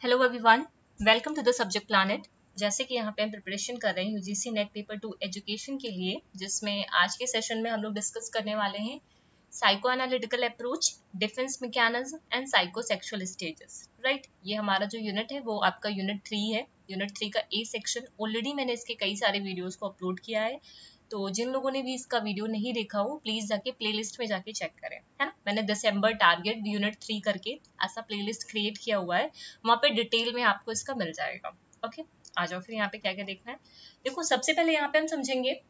Hello everyone, welcome to the subject planet. जैसे कि यहाँ पे हम प्रिपरेशन कर रहे हैं यूजीसी नेट पेपर 2 एजुकेशन के लिए, जिसमें आज के सेशन में हम लोग डिस्कस करने वाले हैं psycho analytical approach, defence mechanism and psycho sexual stages. Right, ये हमारा जो यूनिट है वो आपका यूनिट 3 है। यूनिट 3 का ए सेक्शन ऑलरेडी मैंने इसके कई सारे वीडियोस को अपलोड किया है, तो जिन लोगों ने भी इसका वीडियो नहीं देखा हो प्लीज जाके प्लेलिस्ट में जाके चेक करें, है ना। मैंने दिसंबर टारगेट यूनिट 3 करके ऐसा प्लेलिस्ट क्रिएट किया हुआ है, वहाँ पे डिटेल में आपको इसका मिल जाएगा। ओके, आ जाओ फिर यहाँ पे क्या क्या देखना है। देखो, सबसे पहले यहाँ पे हम समझेंगे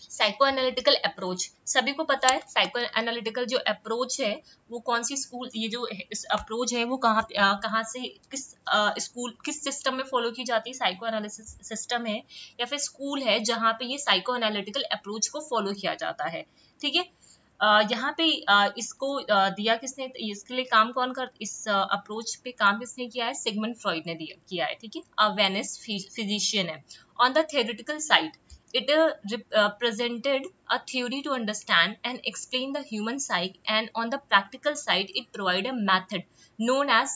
साइको एनालिटिकल अप्रोच। सभी को पता है साइको एनालिटिकल जो अप्रोच है वो कौन सी स्कूल, ये जो इस अप्रोच है वो कहाँ से किस स्कूल किस सिस्टम में फॉलो की जाती है। साइको एनालिसिस सिस्टम है या फिर स्कूल है जहाँ पे ये साइको एनालिटिकल अप्रोच को फॉलो किया जाता है। ठीक है, यहाँ पे इसको दिया किसने, इसके लिए काम कौन कर, इस अप्रोच पे काम किसने किया है? सिगमंड फ्रॉइड ने किया है। ठीक है, वेनिस फिजिशियन है। On the theoretical side it presented a theory to understand and explain the human psyche, and on the practical side it provided a method known as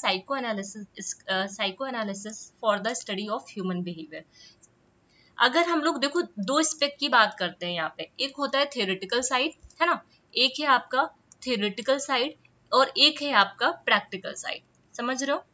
psychoanalysis for the study of human behavior. अगर हम लोग देखो दो aspect की बात करते हैं यहाँ पे, एक होता है थ्योरेटिकल साइड, है ना, एक है आपका थ्योरेटिकल साइड और एक है आपका प्रैक्टिकल साइड। समझ रहे हो?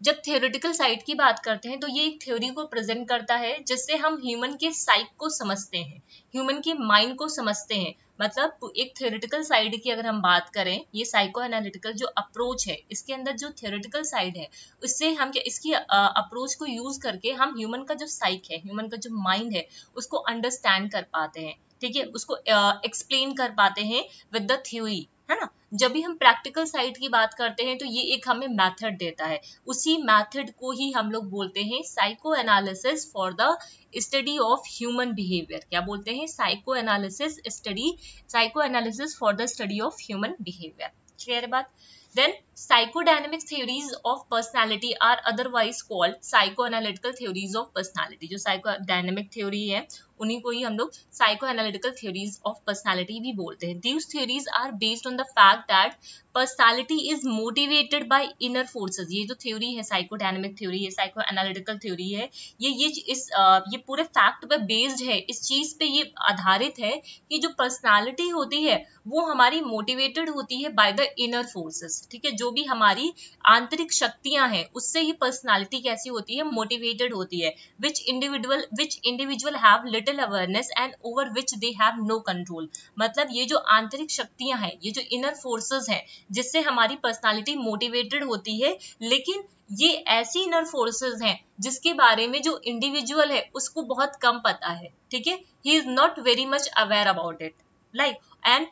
जब थ्योरेटिकल साइड की बात करते हैं तो ये एक थ्योरी को प्रेजेंट करता है जिससे हम ह्यूमन के साइक को समझते हैं, ह्यूमन के माइंड को समझते हैं। मतलब एक थ्योरेटिकल साइड की अगर हम बात करें, ये साइको एनालिटिकल जो अप्रोच है इसके अंदर जो थ्योरेटिकल साइड है उससे हम क्या, इसकी अप्रोच को यूज करके हम ह्यूमन का जो साइक है, ह्यूमन का जो माइंड है उसको अंडरस्टैंड कर पाते हैं। ठीक है, उसको एक्सप्लेन कर पाते हैं विद द थ्योरी, है ना। जब भी हम प्रैक्टिकल साइड की बात करते हैं तो ये एक हमें मेथड देता है, उसी मेथड को ही हम लोग बोलते हैं psycho analysis for the study of human behaviour. क्या बोलते हैं? Psycho analysis for the study of human behaviour. Clear है बात? Then psychodynamic theories of personality are otherwise called psychoanalytical theories of personality। जो psychodynamic theory है उन्हीं को ही हम लोग psychoanalytical theories of personality भी बोलते हैं। These theories are based on the fact that personality is motivated by inner forces। ये जो theory है psychodynamic theory है, psychoanalytical theory है, ये पूरे fact पे based है, इस चीज पे ये आधारित है कि जो personality होती है वो हमारी मोटिवेटेड होती है बाय द इनर फोर्सेस। ठीक है, जो भी हमारी आंतरिक शक्तियां हैं उससे ये पर्सनालिटी कैसी होती है? मोटिवेटेड होती है। Which individual have little awareness and over which they have no control. मतलब ये जो आंतरिक शक्तियां हैं, ये जो इनर फोर्सेस हैं जिससे हमारी पर्सनालिटी मोटिवेटेड होती है, लेकिन ये ऐसी इनर फोर्सेस हैं जिसके बारे में जो इंडिविजुअल है उसको बहुत कम पता है। ठीक है, he is not very much aware about it, like and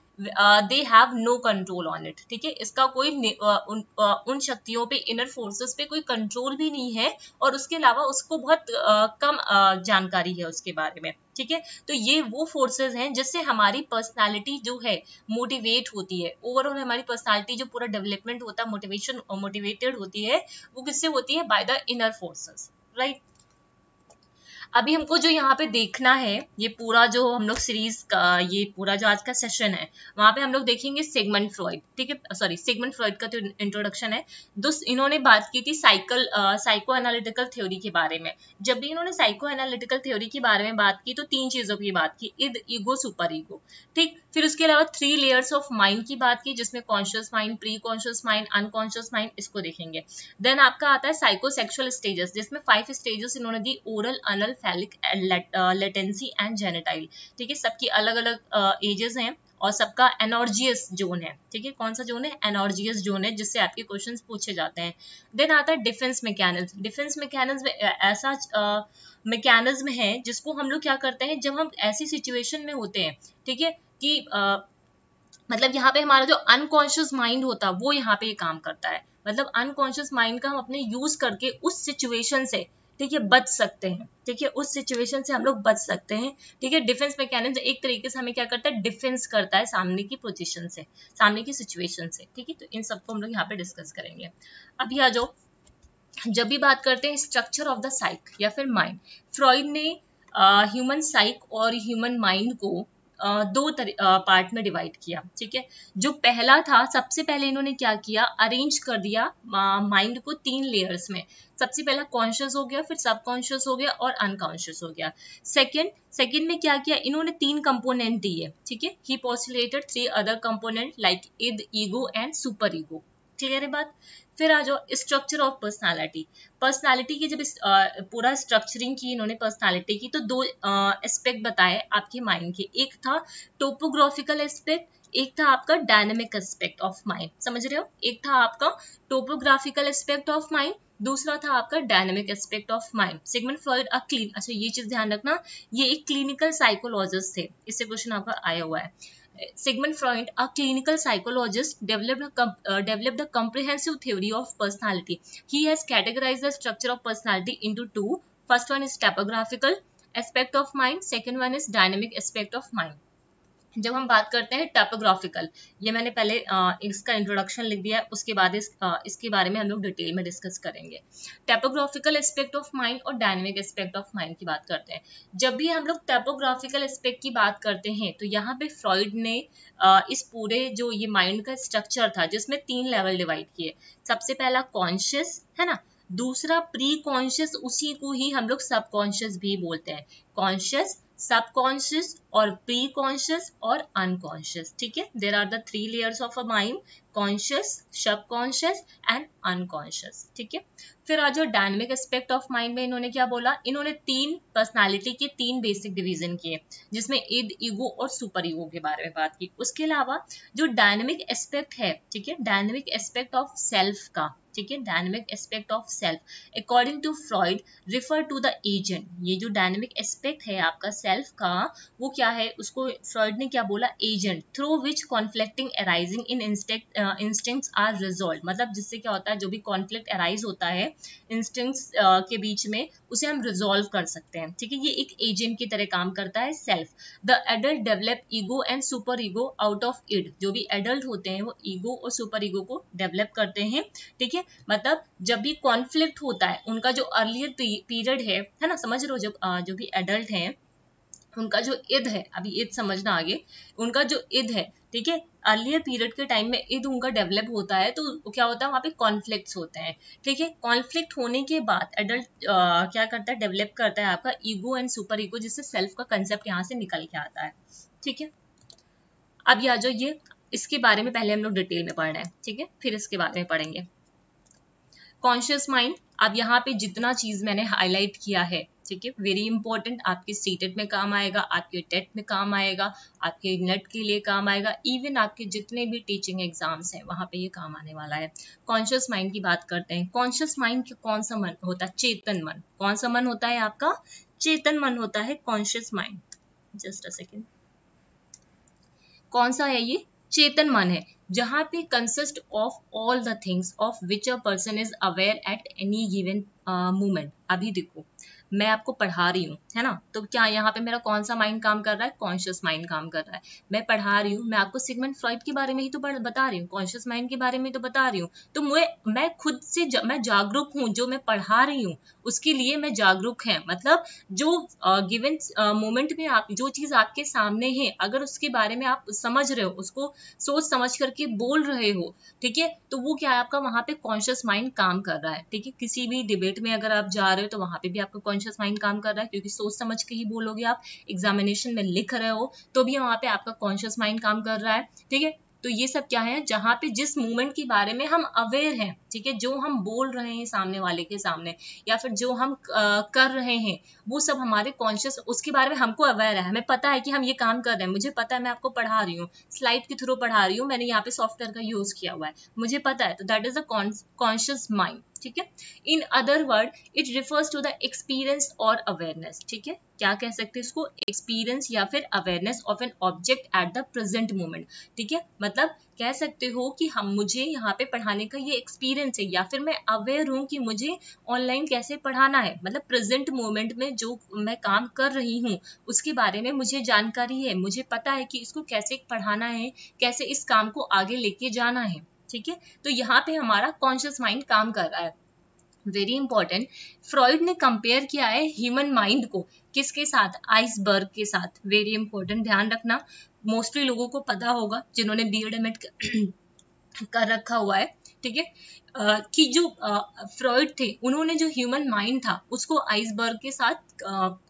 they have no control on it. ठीक है, इसका कोई उन शक्तियों पे, इनर फोर्सेस पे कोई कंट्रोल भी नहीं है और उसके अलावा उसको बहुत कम जानकारी है उसके बारे में। ठीक है, तो ये वो फोर्सेस हैं जिससे हमारी पर्सनालिटी जो है मोटिवेट होती है। ओवरऑल हमारी पर्सनालिटी जो पूरा डेवलपमेंट होता है, मोटिवेटेड होती है, वो किससे होती है? By the inner forces. Right, अभी हमको जो यहाँ पे देखना है, ये पूरा जो हम लोग सीरीज का, ये पूरा जो आज का सेशन है वहां पे हम लोग देखेंगे सिगमंड फ्रॉइड। ठीक है, सॉरी, सिगमंड फ्रॉइड का जो इंट्रोडक्शन है, इन्होंने बात की थी साइको एनालिटिकल थ्योरी के बारे में। जब भी इन्होंने साइको एनालिटिकल थ्योरी के बारे में बात की तो 3 चीजों की बात की, इद, ईगो, सुपर ईगो। ठीक, फिर उसके अलावा 3 लेयर्स ऑफ माइंड की बात की, जिसमें conscious mind, pre conscious mind, unconscious mind, इसको देखेंगे। देन आपका आता है साइको सेक्सुअल स्टेजेस, जिसमें 5 स्टेजेस इन्होंने दी, oral, Anal, phallic, latency and जेनेटाइल। ठीक है, सबकी अलग अलग एजेस हैं और सबका एनर्जियस जोन है। ठीक है, कौन सा जोन है? एनर्जियस जोन है, जिससे आपके क्वेश्चंस पूछे जाते हैं। देन आता है डिफेंस मैकेनिज्म। डिफेंस मैकेनिज्म ऐसा मैकेनिज्म है जिसको हम लोग क्या करते हैं जब हम ऐसी सिचुएशन में होते हैं, ठीक है, कि मतलब यहाँ पे हमारा जो अनकॉन्शियस माइंड होता है वो यहाँ पे काम करता है। मतलब अनकॉन्शियस माइंड का हम अपने यूज करके उस सिचुएशन से, ठीक है, बच सकते हैं। ठीक है, उस सिचुएशन से हम लोग बच सकते हैं। ठीक है, डिफेंस मैकेनिज्म एक तरीके से हमें क्या करता है? डिफेंस करता है सामने की पोजीशन से, सामने की सिचुएशन से। ठीक है, तो इन सबको हम लोग यहाँ पे डिस्कस करेंगे। अभी आ जाओ, जब भी बात करते हैं स्ट्रक्चर ऑफ द साइक या फिर माइंड, फ्रॉइड ने ह्यूमन साइक और ह्यूमन माइंड को दो पार्ट में डिवाइड किया, ठीक है। जो पहला था, सबसे पहले इन्होंने क्या किया, अरेंज कर दिया माइंड को 3 लेयर्स में। सबसे पहला कॉन्शियस हो गया, फिर सबकॉन्शियस हो गया और अनकॉन्शियस हो गया। सेकंड में क्या किया, इन्होंने 3 कंपोनेंट दिए, ठीक है। He postulated 3 other component like id, ego and super ego. Clear है बात। फिर आ जाओ स्ट्रक्चर ऑफ पर्सनालिटी की जब पूरा स्ट्रक्चरिंग की इन्होंने पर्सनालिटी की, तो 2 एस्पेक्ट बताए आपके माइंड के। एक था टोपोग्राफिकल एस्पेक्ट, एक था आपका डायनेमिक एस्पेक्ट ऑफ माइंड। समझ रहे हो, एक था आपका टोपोग्राफिकल एस्पेक्ट ऑफ माइंड, दूसरा था आपका dynamic aspect of mind. Sigmund Freud अच्छा ये चीज ध्यान रखना, ये एक क्लिनिकल साइकोलॉजिस्ट थे, इससे क्वेश्चन आपका आया हुआ है। Sigmund Freud, a clinical psychologist, developed a comprehensive theory of personality. He has categorized the structure of personality into 2. First one is typographical aspect of mind. Second one is dynamic aspect of mind. जब हम बात करते हैं typographical, ये मैंने पहले इसका introduction लिख दिया है, उसके बाद इसके बारे में हम लोग डिटेल में डिस्कस करेंगे। टाइपोग्राफिकल एस्पेक्ट ऑफ माइंड और डायनेमिक एस्पेक्ट ऑफ माइंड की बात करते हैं। जब भी हम लोग टाइपोग्राफिकल एस्पेक्ट की बात करते हैं, तो यहाँ पे फ्रॉइड ने इस पूरे जो ये माइंड का स्ट्रक्चर था, जिसमें 3 लेवल डिवाइड किए। सबसे पहला कॉन्शियस है ना, दूसरा प्री कॉन्शियस, उसी को ही हम लोग सबकॉन्शियस भी बोलते हैं। कॉन्शियस, सबकॉन्शियस और प्री कॉन्शियस और अनकॉन्शियस, ठीक है। There are the 3 layers of a mind, conscious, subconscious and unconscious, ठीक है। फिर आज जो डायनेमिक एस्पेक्ट ऑफ माइंड में इन्होंने क्या बोला, इन्होंने 3 पर्सनालिटी के 3 बेसिक डिवीजन किए, जिसमें इद, ईगो और सुपर ईगो के बारे में बात की। उसके अलावा जो डायनेमिक एस्पेक्ट है, ठीक है, डायनेमिक एस्पेक्ट ऑफ सेल्फ का, ठीक है, dynamic aspect of self according to Freud refer to the agent. ये जो डायनेमिक एस्पेक्ट है आपका सेल्फ का, वो क्या है, उसको फ्रॉइड ने क्या बोला, agent through which conflicting arising in instincts are resolve. मतलब जिससे क्या होता है, जो भी कॉन्फ्लिक्ट अराइज होता है इंस्टिंक्ट्स के बीच में, उसे हम रिजॉल्व कर सकते हैं, ठीक है। ये एक एजेंट की तरह काम करता है self. The adult develop ego and super ego out of id. जो भी एडल्ट होते हैं वो ईगो और सुपर ईगो को डेवलप करते हैं, ठीक है। मतलब जब भी कॉन्फ्लिक्ट होता है, उनका जो अर्लियर पीरियड है ना, समझ रहे हो, जो भी एडल्ट हैं उनका जो इद है, अभी इद समझना आगे, उनका जो इद है, ठीक है, अर्लियर पीरियड के टाइम में इद उनका डेवलप होता है, तो क्या होता है, वहां पे कॉन्फ्लिक्ट्स होते हैं, ठीक है। कॉन्फ्लिक्ट होने के बाद एडल्ट क्या करता है, डेवलप करता है आपका ईगो एंड सुपर ईगो, जिससे सेल्फ का कंसेप्ट यहाँ से निकल के आता है, ठीक है। अब ये आ जाओ, ये इसके बारे में पहले हम लोग डिटेल में पढ़ना है, ठीक है, फिर इसके बारे में पढ़ेंगे। कॉन्शियस माइंड, अब यहाँ पे जितना चीज मैंने हाईलाइट किया है, ठीक है, वेरी इंपॉर्टेंट, आपके सीटेट में काम आएगा, आपके टेट में काम आएगा, आपके नेट के लिए काम आएगा, इवन आपके जितने भी टीचिंग एग्जाम्स हैं वहां पे ये काम आने वाला है। कॉन्शियस माइंड की बात करते हैं। कॉन्शियस माइंड कौन सा मन होता है, चेतन मन। कौन सा मन होता है आपका, चेतन मन होता है conscious mind. Just a second, कौन सा है ये, चेतन मन है, जहां पे consist of all the things of which a person is aware at any given moment. अभी देखो, मैं आपको पढ़ा रही हूँ, है ना, तो क्या यहाँ पे मेरा कौन सा माइंड काम कर रहा है, कॉन्शियस माइंड काम कर रहा है। मैं पढ़ा रही हूँ, मैं आपको सिगमंड फ्रॉइड के बारे में ही तो बता रही हूँ, कॉन्शियस माइंड के बारे में तो बता रही हूँ, तो मैं खुद से मैं जागरूक हूँ, जो मैं पढ़ा रही हूँ उसके लिए मैं जागरूक है। मतलब जो गिवन मोमेंट में आप जो चीज आपके सामने है, अगर उसके बारे में आप समझ रहे हो, उसको सोच समझ करके बोल रहे हो, ठीक है, तो वो क्या है, आपका वहां पे कॉन्शियस माइंड काम कर रहा है, ठीक है। किसी भी डिबेट में अगर आप जा रहे हो तो वहां पे भी आपका कॉन्शियस माइंड काम कर रहा है, क्योंकि सोच समझ के ही बोलोगे। आप एग्जामिनेशन में लिख रहे हो तो भी वहां पे आपका कॉन्शियस माइंड काम कर रहा है, ठीक है। तो ये सब क्या है, जहां पे जिस मूवमेंट के बारे में हम अवेयर हैं, ठीक है, जो हम बोल रहे हैं सामने वाले के सामने, या फिर जो हम कर रहे हैं, वो सब हमारे कॉन्शियस, उसके बारे में हमको अवेयर है, हमें पता है कि हम ये काम कर रहे हैं, मुझे पता है, मैं आपको पढ़ा रही हूँ, स्लाइड के थ्रू पढ़ा रही हूँ, मैंने यहाँ पे सॉफ्टवेयर का यूज किया हुआ है, मुझे पता है, तो that is the conscious mind, ठीक है। In other word it refers to the experience और अवेयरनेस, ठीक है। क्या कह सकते हैं इसको, एक्सपीरियंस या फिर awareness of an object at the present moment, ठीक है। मतलब कह सकते हो कि हम, मुझे यहाँ पे पढ़ाने का ये एक्सपीरियंस है, या फिर मैं अवेयर हूँ कि मुझे ऑनलाइन कैसे पढ़ाना है, मतलब प्रेजेंट मोमेंट में जो मैं काम कर रही हूँ उसके बारे में मुझे जानकारी है, मुझे पता है कि इसको कैसे पढ़ाना है, कैसे इस काम को आगे लेके जाना है, ठीक है। तो यहाँ पे हमारा कॉन्शियस माइंड काम कर रहा है। वेरी इंपॉर्टेंट, फ्रॉइड ने कंपेयर किया है ह्यूमन माइंड को किसके साथ, आइसबर्ग के साथ। वेरी इंपॉर्टेंट, ध्यान रखना, मोस्टली लोगों को पता होगा जिन्होंने बीएड एमएड कर रखा हुआ है, ठीक है। कि जो फ्रॉइड थे उन्होंने जो ह्यूमन माइंड था उसको आइसबर्ग के साथ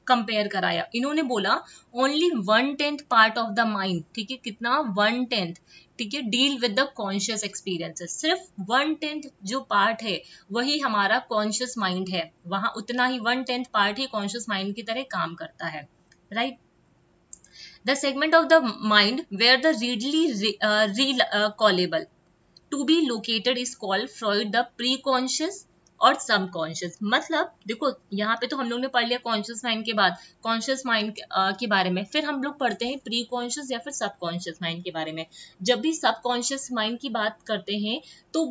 कंपेयर कराया। इन्होंने बोला only 1/10 part of the mind, ठीक है, कितना 1/10, ठीक है, deal with the conscious experiences. सिर्फ 1/10 जो पार्ट है वही हमारा कॉन्शियस माइंड है, वहां उतना ही 1/10 पार्ट ही कॉन्शियस माइंड की तरह काम करता है, right. The segment of the mind where the readily recallable to be located is called Freud the pre-conscious और सबकॉन्शियस। मतलब देखो यहाँ पे तो हम लोग ने पढ़ लिया कॉन्शियस माइंड के बाद कॉन्शियस माइंड के बारे में, फिर हम लोग पढ़ते हैं प्री कॉन्शियस या फिर सबकॉन्शियस माइंड के बारे में। जब भी सबकॉन्शियस माइंड की बात करते हैं तो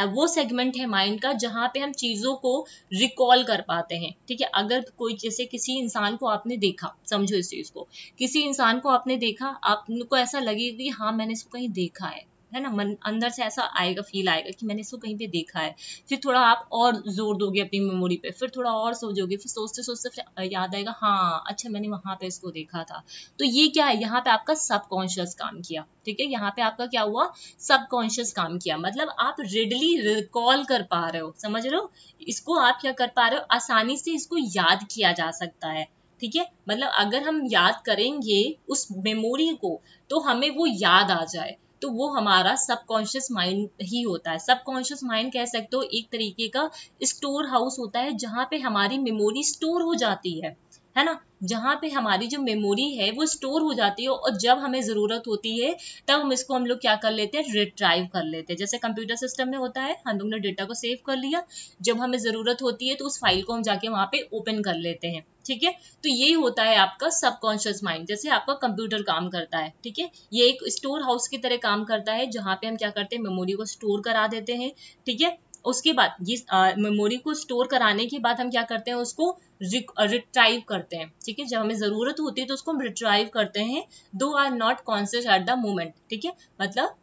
वो सेगमेंट है माइंड का जहां पे हम चीजों को रिकॉल कर पाते हैं, ठीक है। अगर कोई, जैसे किसी इंसान को आपने देखा, समझो इस चीज को, किसी इंसान को आपने देखा, आपको ऐसा लगेगा कि हाँ मैंने इसको कहीं देखा है ना, मन अंदर से ऐसा आएगा, फील आएगा कि मैंने इसको कहीं पे देखा है। फिर थोड़ा आप और जोर दोगे अपनी मेमोरी पे, फिर थोड़ा और सोचोगे, फिर सोचते सोचते फिर याद आएगा, हाँ अच्छा मैंने वहां पे इसको देखा था। तो ये क्या है, यहाँ पे आपका सबकॉन्शियस काम किया, ठीक है, यहाँ पे आपका क्या हुआ, सबकॉन्शियस काम किया। मतलब आप रेडली रिकॉल कर पा रहे हो, समझ रहे हो, इसको आप क्या कर पा रहे हो, आसानी से इसको याद किया जा सकता है, ठीक है। मतलब अगर हम याद करेंगे उस मेमोरी को तो हमें वो याद आ जाए, तो वो हमारा सबकॉन्शियस माइंड ही होता है। सबकॉन्शियस माइंड कह सकते हो एक तरीके का स्टोर हाउस होता है जहां पे हमारी मेमोरी स्टोर हो जाती है ना, जहां पे हमारी जो मेमोरी है वो स्टोर हो जाती है और जब हमें जरूरत होती है तब हम इसको हम लोग क्या कर लेते हैं, रिट्राइव कर लेते हैं। जैसे कंप्यूटर सिस्टम में होता है, हम लोग ने डेटा को सेव कर लिया, जब हमें जरूरत होती है तो उस फाइल को हम जाके वहां पे ओपन कर लेते हैं, ठीक है। तो यही होता है आपका सबकॉन्शियस माइंड, जैसे आपका कंप्यूटर काम करता है, ठीक है। ये एक स्टोर हाउस की तरह काम करता है जहां पे हम क्या करते हैं, मेमोरी को स्टोर करा देते हैं, ठीक है। उसके बाद ये मेमोरी को स्टोर कराने के बाद हम क्या करते हैं, उसको रिट्राइव करते हैं, ठीक है। जब हमें जरूरत होती है तो उसको हम रिट्राइव करते हैं, though are not conscious at the moment, ठीक है। मतलब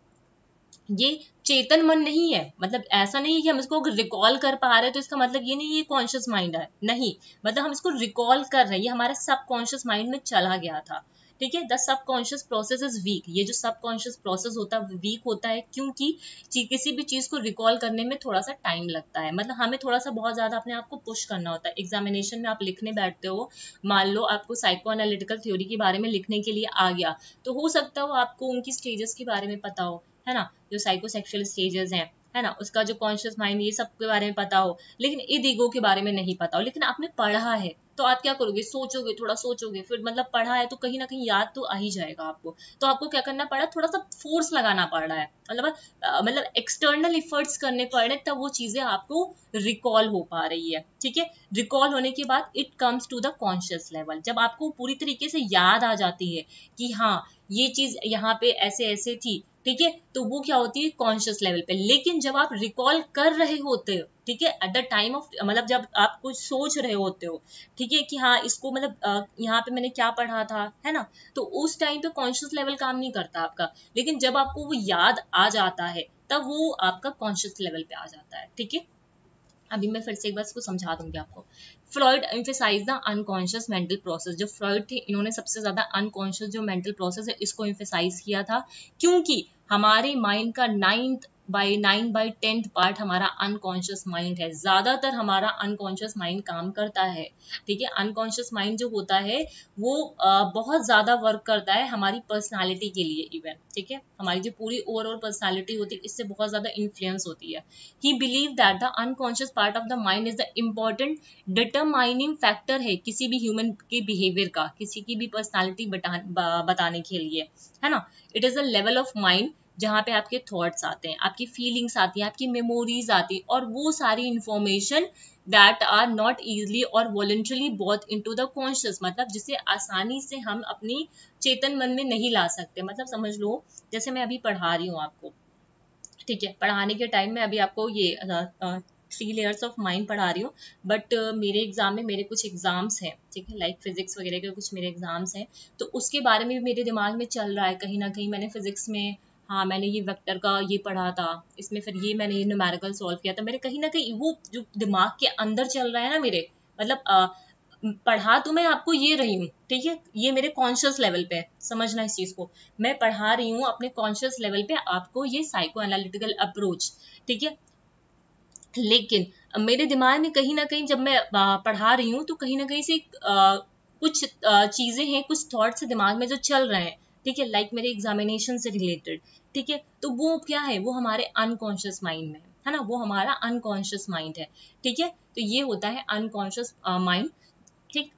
ये चेतन मन नहीं है, मतलब ऐसा नहीं है कि हम इसको रिकॉल कर पा रहे हैं तो इसका मतलब ये नहीं ये कॉन्शियस माइंड है, नहीं, मतलब हम इसको रिकॉल कर रहे हैं, ये हमारे सबकॉन्शियस माइंड में चला गया था, ठीक है। The subconscious process is weak, ये जो सबकॉन्शियस प्रोसेस होता है वीक होता है क्योंकि किसी भी चीज को रिकॉल करने में थोड़ा सा टाइम लगता है, मतलब हमें थोड़ा सा बहुत ज्यादा अपने आप को पुश करना होता है। एग्जामिनेशन में आप लिखने बैठते हो, मान लो आपको साइको एनालिटिकल थ्योरी के बारे में लिखने के लिए आ गया, तो हो सकता हो आपको उनकी स्टेजेस के बारे में पता हो, है ना, जो साइकोसेक्सुअल स्टेजेस हैं, है ना, उसका जो कॉन्शियस माइंड ये सब के बारे में पता हो, लेकिन ईद ईगो के बारे में नहीं पता हो, लेकिन आपने पढ़ा है तो आप क्या करोगे, सोचोगे, थोड़ा सोचोगे, फिर मतलब पढ़ा है तो कहीं ना कहीं याद तो आ ही जाएगा आपको। तो आपको क्या करना पड़ा, थोड़ा सा फोर्स लगाना पड़ रहा है, मतलब एक्सटर्नल इफर्ट्स करने पड़ रहे, तब वो चीजें आपको रिकॉल हो पा रही है, ठीक है। रिकॉल होने के बाद it comes to the conscious level, जब आपको पूरी तरीके से याद आ जाती है कि हाँ ये चीज यहाँ पे ऐसे ऐसे थी, ठीक है, तो वो क्या होती है, कॉन्शियस लेवल पे। लेकिन जब आप रिकॉल कर रहे होते हो, ठीक है, एट द टाइम ऑफ, मतलब जब आप कुछ सोच रहे होते हो, ठीक है, कि हाँ इसको मतलब यहाँ पे मैंने क्या पढ़ा था, है ना, तो उस टाइम पे कॉन्शियस लेवल काम नहीं करता आपका। लेकिन जब आपको वो याद आ जाता है तब वो आपका कॉन्शियस लेवल पे आ जाता है, ठीक है। अभी मैं फिर से एक बार इसको समझा दूंगी आपको। Freud emphasize the unconscious mental process, जो फ्रॉइड थे इन्होंने सबसे ज्यादा अनकॉन्शियस जो मेंटल प्रोसेस है इसको एम्फेसाइज किया था, क्योंकि हमारे माइंड का 9/10 पार्ट हमारा अनकॉन्शियस माइंड है, ज्यादातर हमारा अनकॉन्शियस माइंड काम करता है, ठीक है। अनकॉन्शियस माइंड जो होता है वो बहुत ज्यादा वर्क करता है हमारी पर्सनालिटी के लिए इवन, ठीक है, हमारी जो पूरी ओवरऑल पर्सनालिटी होती है इससे बहुत ज्यादा इन्फ्लुएंस होती है। ही believe that the unconscious part of the mind is the important determining factor है किसी भी ह्यूमन के बिहेवियर का, किसी की भी पर्सनालिटी बताने के लिए, है ना। It is a level of mind जहाँ पे आपके थॉट्स आते हैं, आपकी फीलिंग्स आती है, आपकी मेमोरीज आती है, और वो सारी information that are not easily और voluntarily brought into the conscious, मतलब जिसे आसानी से हम अपनी चेतन मन में नहीं ला सकते। मतलब समझ लो जैसे मैं अभी पढ़ा रही हूँ आपको, ठीक है, पढ़ाने के टाइम में अभी आपको ये 3 लेयर्स ऑफ माइंड पढ़ा रही हूँ, बट मेरे एग्जाम में मेरे कुछ एग्जाम्स हैं, ठीक है, लाइक फिजिक्स वगैरह के कुछ मेरे एग्जाम्स हैं, तो उसके बारे में भी मेरे दिमाग में चल रहा है, कहीं ना कहीं मैंने फिजिक्स में हाँ मैंने ये वेक्टर का ये पढ़ा था, इसमें फिर ये मैंने ये न्यूमेरिकल सॉल्व किया था, मेरे कहीं ना कहीं वो जो दिमाग के अंदर चल रहा है ना मेरे, मतलब पढ़ा तो मैं आपको ये रही हूँ, ठीक है, ये मेरे कॉन्शियस लेवल पे है, समझना इस चीज को, मैं पढ़ा रही हूँ अपने कॉन्शियस लेवल पे आपको ये साइको एनालिटिकल अप्रोच, ठीक है। लेकिन मेरे दिमाग में कहीं ना कहीं जब मैं पढ़ा रही हूँ तो कहीं ना कहीं से कुछ चीजें हैं, कुछ थॉट्स दिमाग में जो चल रहे हैं, ठीक है, लाइक मेरे एग्जामिनेशन से रिलेटेड, ठीक है, तो वो क्या है, वो हमारे अनकॉन्शियस माइंड में है ना, वो हमारा अनकॉन्शियस माइंड है, ठीक है, तो ये होता है अनकॉन्शियस माइंड, ठीक।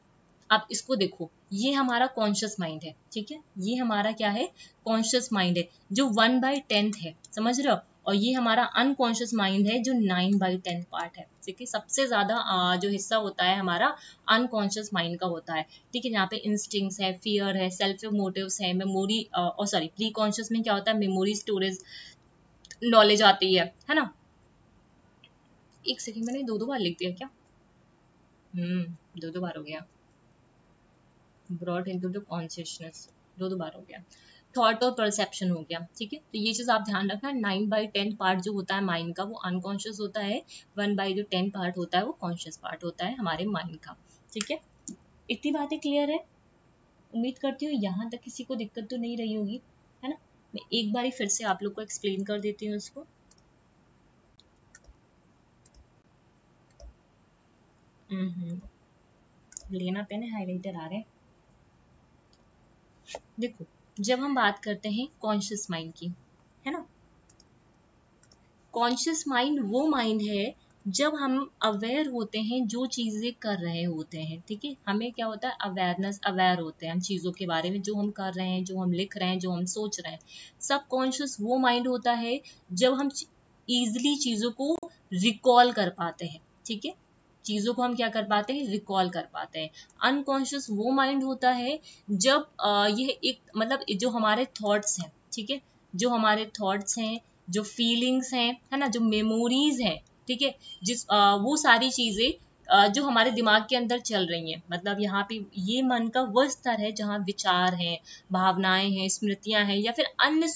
आप इसको देखो, ये हमारा कॉन्शियस माइंड है, ठीक है, ये हमारा क्या है, कॉन्शियस माइंड है जो 1/10 है, समझ रहे हो, और ये हमारा अनकॉन्शियस माइंड है जो 9/10 पार्ट है, ठीक है, सबसे ज्यादा जो हिस्सा होता है हमारा अनकॉन्शियस माइंड का होता है, ठीक है, यहाँ पे इंस्टिंक्ट्स है, फियर है, सेल्फ मोटिव्स है, मेमोरी और सॉरी प्री कॉन्शियस में क्या होता है, मेमोरी स्टोरेज, नॉलेज आती है ना। एक सेकंड, मैंने दो बार लिख दिया क्या, दो बार हो गया, ब्रॉड इनटू द कॉन्शियसनेस, दो बार हो गया, थॉट और परसेप्शन हो गया, ठीक है, तो ये चीज आप ध्यान रखना, 9/10 पार्ट जो होता है माइंड का वो अनकॉन्शियस होता है, 1/10 पार्ट होता है वो कॉन्शियस पार्ट होता है हमारे माइंड का, ठीक है, इतनी बातें क्लियर है, उम्मीद करती हूँ यहाँ तक किसी को दिक्कत तो नहीं रही होगी, है ना। मैं एक बार फिर से आप लोग को एक्सप्लेन कर देती हूँ इसको। लेना पेन है, हाईलाइटर आ रहे हैं, देखो जब हम बात करते हैं कॉन्शियस माइंड की, है ना, कॉन्शियस माइंड वो माइंड है जब हम अवेयर होते हैं जो चीजें कर रहे होते हैं, ठीक है, हमें क्या होता है, अवेयरनेस, अवेयर होते हैं हम चीजों के बारे में, जो हम कर रहे हैं, जो हम लिख रहे हैं, जो हम सोच रहे हैं। सब कॉन्शियस वो माइंड होता है जब हम इजिली चीजों को रिकॉल कर पाते हैं, ठीक है, चीजों को हम क्या कर पाते हैं, रिकॉल कर पाते हैं। अनकॉन्शियस वो माइंड होता है जब यह एक मतलब जो हमारे थॉट्स हैं, ठीक है, जो हमारे थॉट्स हैं, जो फीलिंग्स हैं, है ना, जो मेमोरीज हैं, ठीक है, वो सारी चीजें जो हमारे दिमाग के अंदर चल रही हैं, मतलब यहाँ पे ये मन का वो स्तर है जहाँ विचार हैं, भावनाएं हैं, स्मृतियां हैं, या फिर अन्य